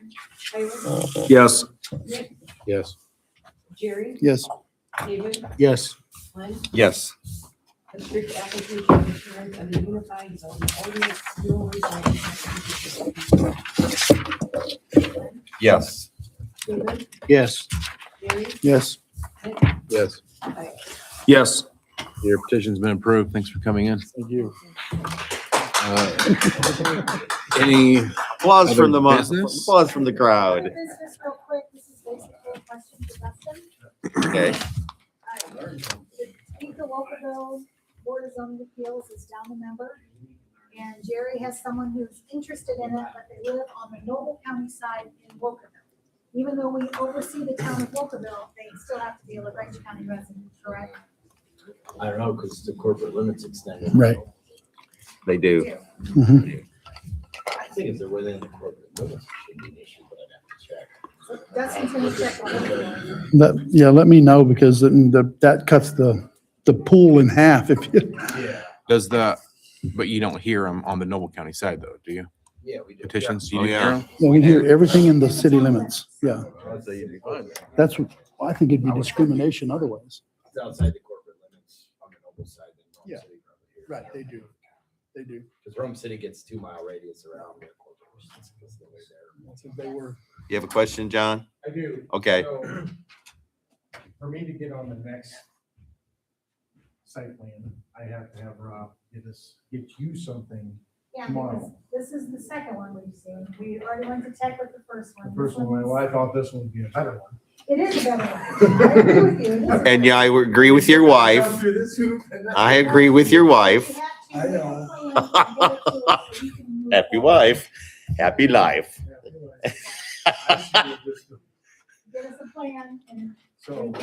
Tyler? Yes. Nick? Yes. Jerry? Yes. David? Yes. Glenn? Yes. A strict application of the terms of the Unified Development Ordinance will result in Yes. David? Yes. Jerry? Yes. Nick? Yes. Tyler? Yes. Your petition's been approved. Thanks for coming in. Thank you. Any Applause other from the, business? applause from the crowd. Business real quick, this is basically a question for Dustin. Okay. I think the Walkerville Board of Zoning Appeals is down a member, and Jerry has someone who's interested in it, but they live on the Noble County side in Walkerville. Even though we oversee the town of Walkerville, they still have to be a Lagrange County resident, correct? I don't know, because the corporate limits extended. Right. They do. Mhm. I think if they're within the corporate limits, it should be an issue, but I'd have to check. Dustin's gonna check on it. Yeah, let me know because that cuts the pool in half if you. Yeah. Does but you don't hear them on the Noble County side though, do you? Yeah, we do. Petitions, you Oh, do hear yeah. them? Yeah, we hear everything in the city limits. Yeah, That's easy. that's, I think it'd be discrimination otherwise. It's outside the corporate limits on the Noble side than Yeah. Rome City probably here. Right, they do. They do. Because Rome City gets 2-mile radius around their corporations. That's the way there. They were. You have a question, John? I do. Okay. So, for me to get on the next site plan, I have to have Rob get you something. Yeah, Tomorrow. because this is the second one we've seen. We already went to tech with the first one. The first one, well, I thought this one would be a better one. It is a better one. I agree with you. It is a And better yeah, I would agree with your Jump wife. through this hoop and that- I agree with your wife. one. We have to make a plan and get it to us so you can move Happy forward. wife, happy life. Yeah, anyway. I just needed this to- Get us a plan and. So, in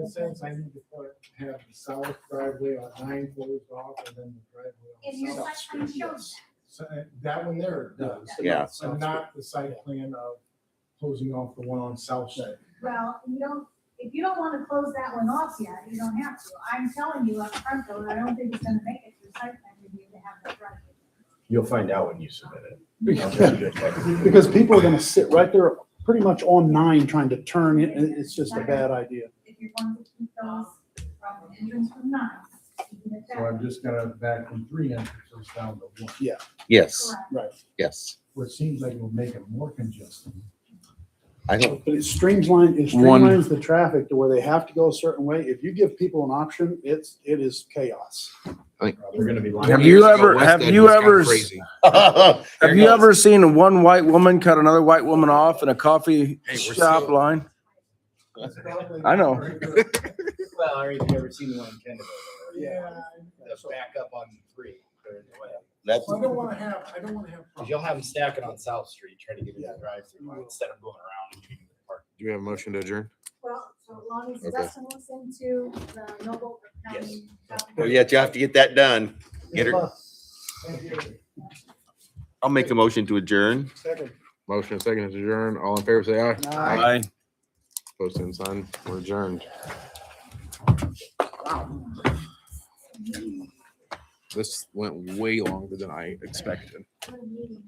the sense, I need to have the south driveway on 9 closed off and then the driveway And on your South site plan Street. shows So, that one there does. Yeah. And not the site plan of closing off the one on South Side. Well, if you don't want to close that one off yet, you don't have to. I'm telling you up front though, that I don't think it's gonna make it through site plan review to have that driveway. You'll find out when you submit it. Because people are gonna sit right there pretty much on 9 trying to turn it, and it's just a bad idea. If you're going to keep those from the entrance from 9. keeping it So that way. I'm just gonna back from 3 entrances down to 1. Yeah. Yes, Correct. Right. yes. Which seems like it will make it more congested. I don't, But it streamlines the traffic to where they have to go a certain way. If you give people an option, it is chaos. They're gonna be Have you ever, have you ever, Crazy. have you ever seen one white woman cut another white woman off in a coffee Hey, we're shop still- line? I know. Well, or have you ever seen the one in Kendall? Yeah. The back up on 3, they're in the way. that's, I don't wanna have. Because you'll have them stacking on South Street, trying to get in the drive-through instead of going around and getting in the park. Do we have a motion to adjourn? Well, so as long as Okay. Dustin looks into the Noble County. well, yet you have to get that done. Get her, I'll make a motion to adjourn. Second. Motion and second to adjourn. All in favor, say aye. Aye. Post same sign. We're adjourned. This went way longer than I expected. What a meeting.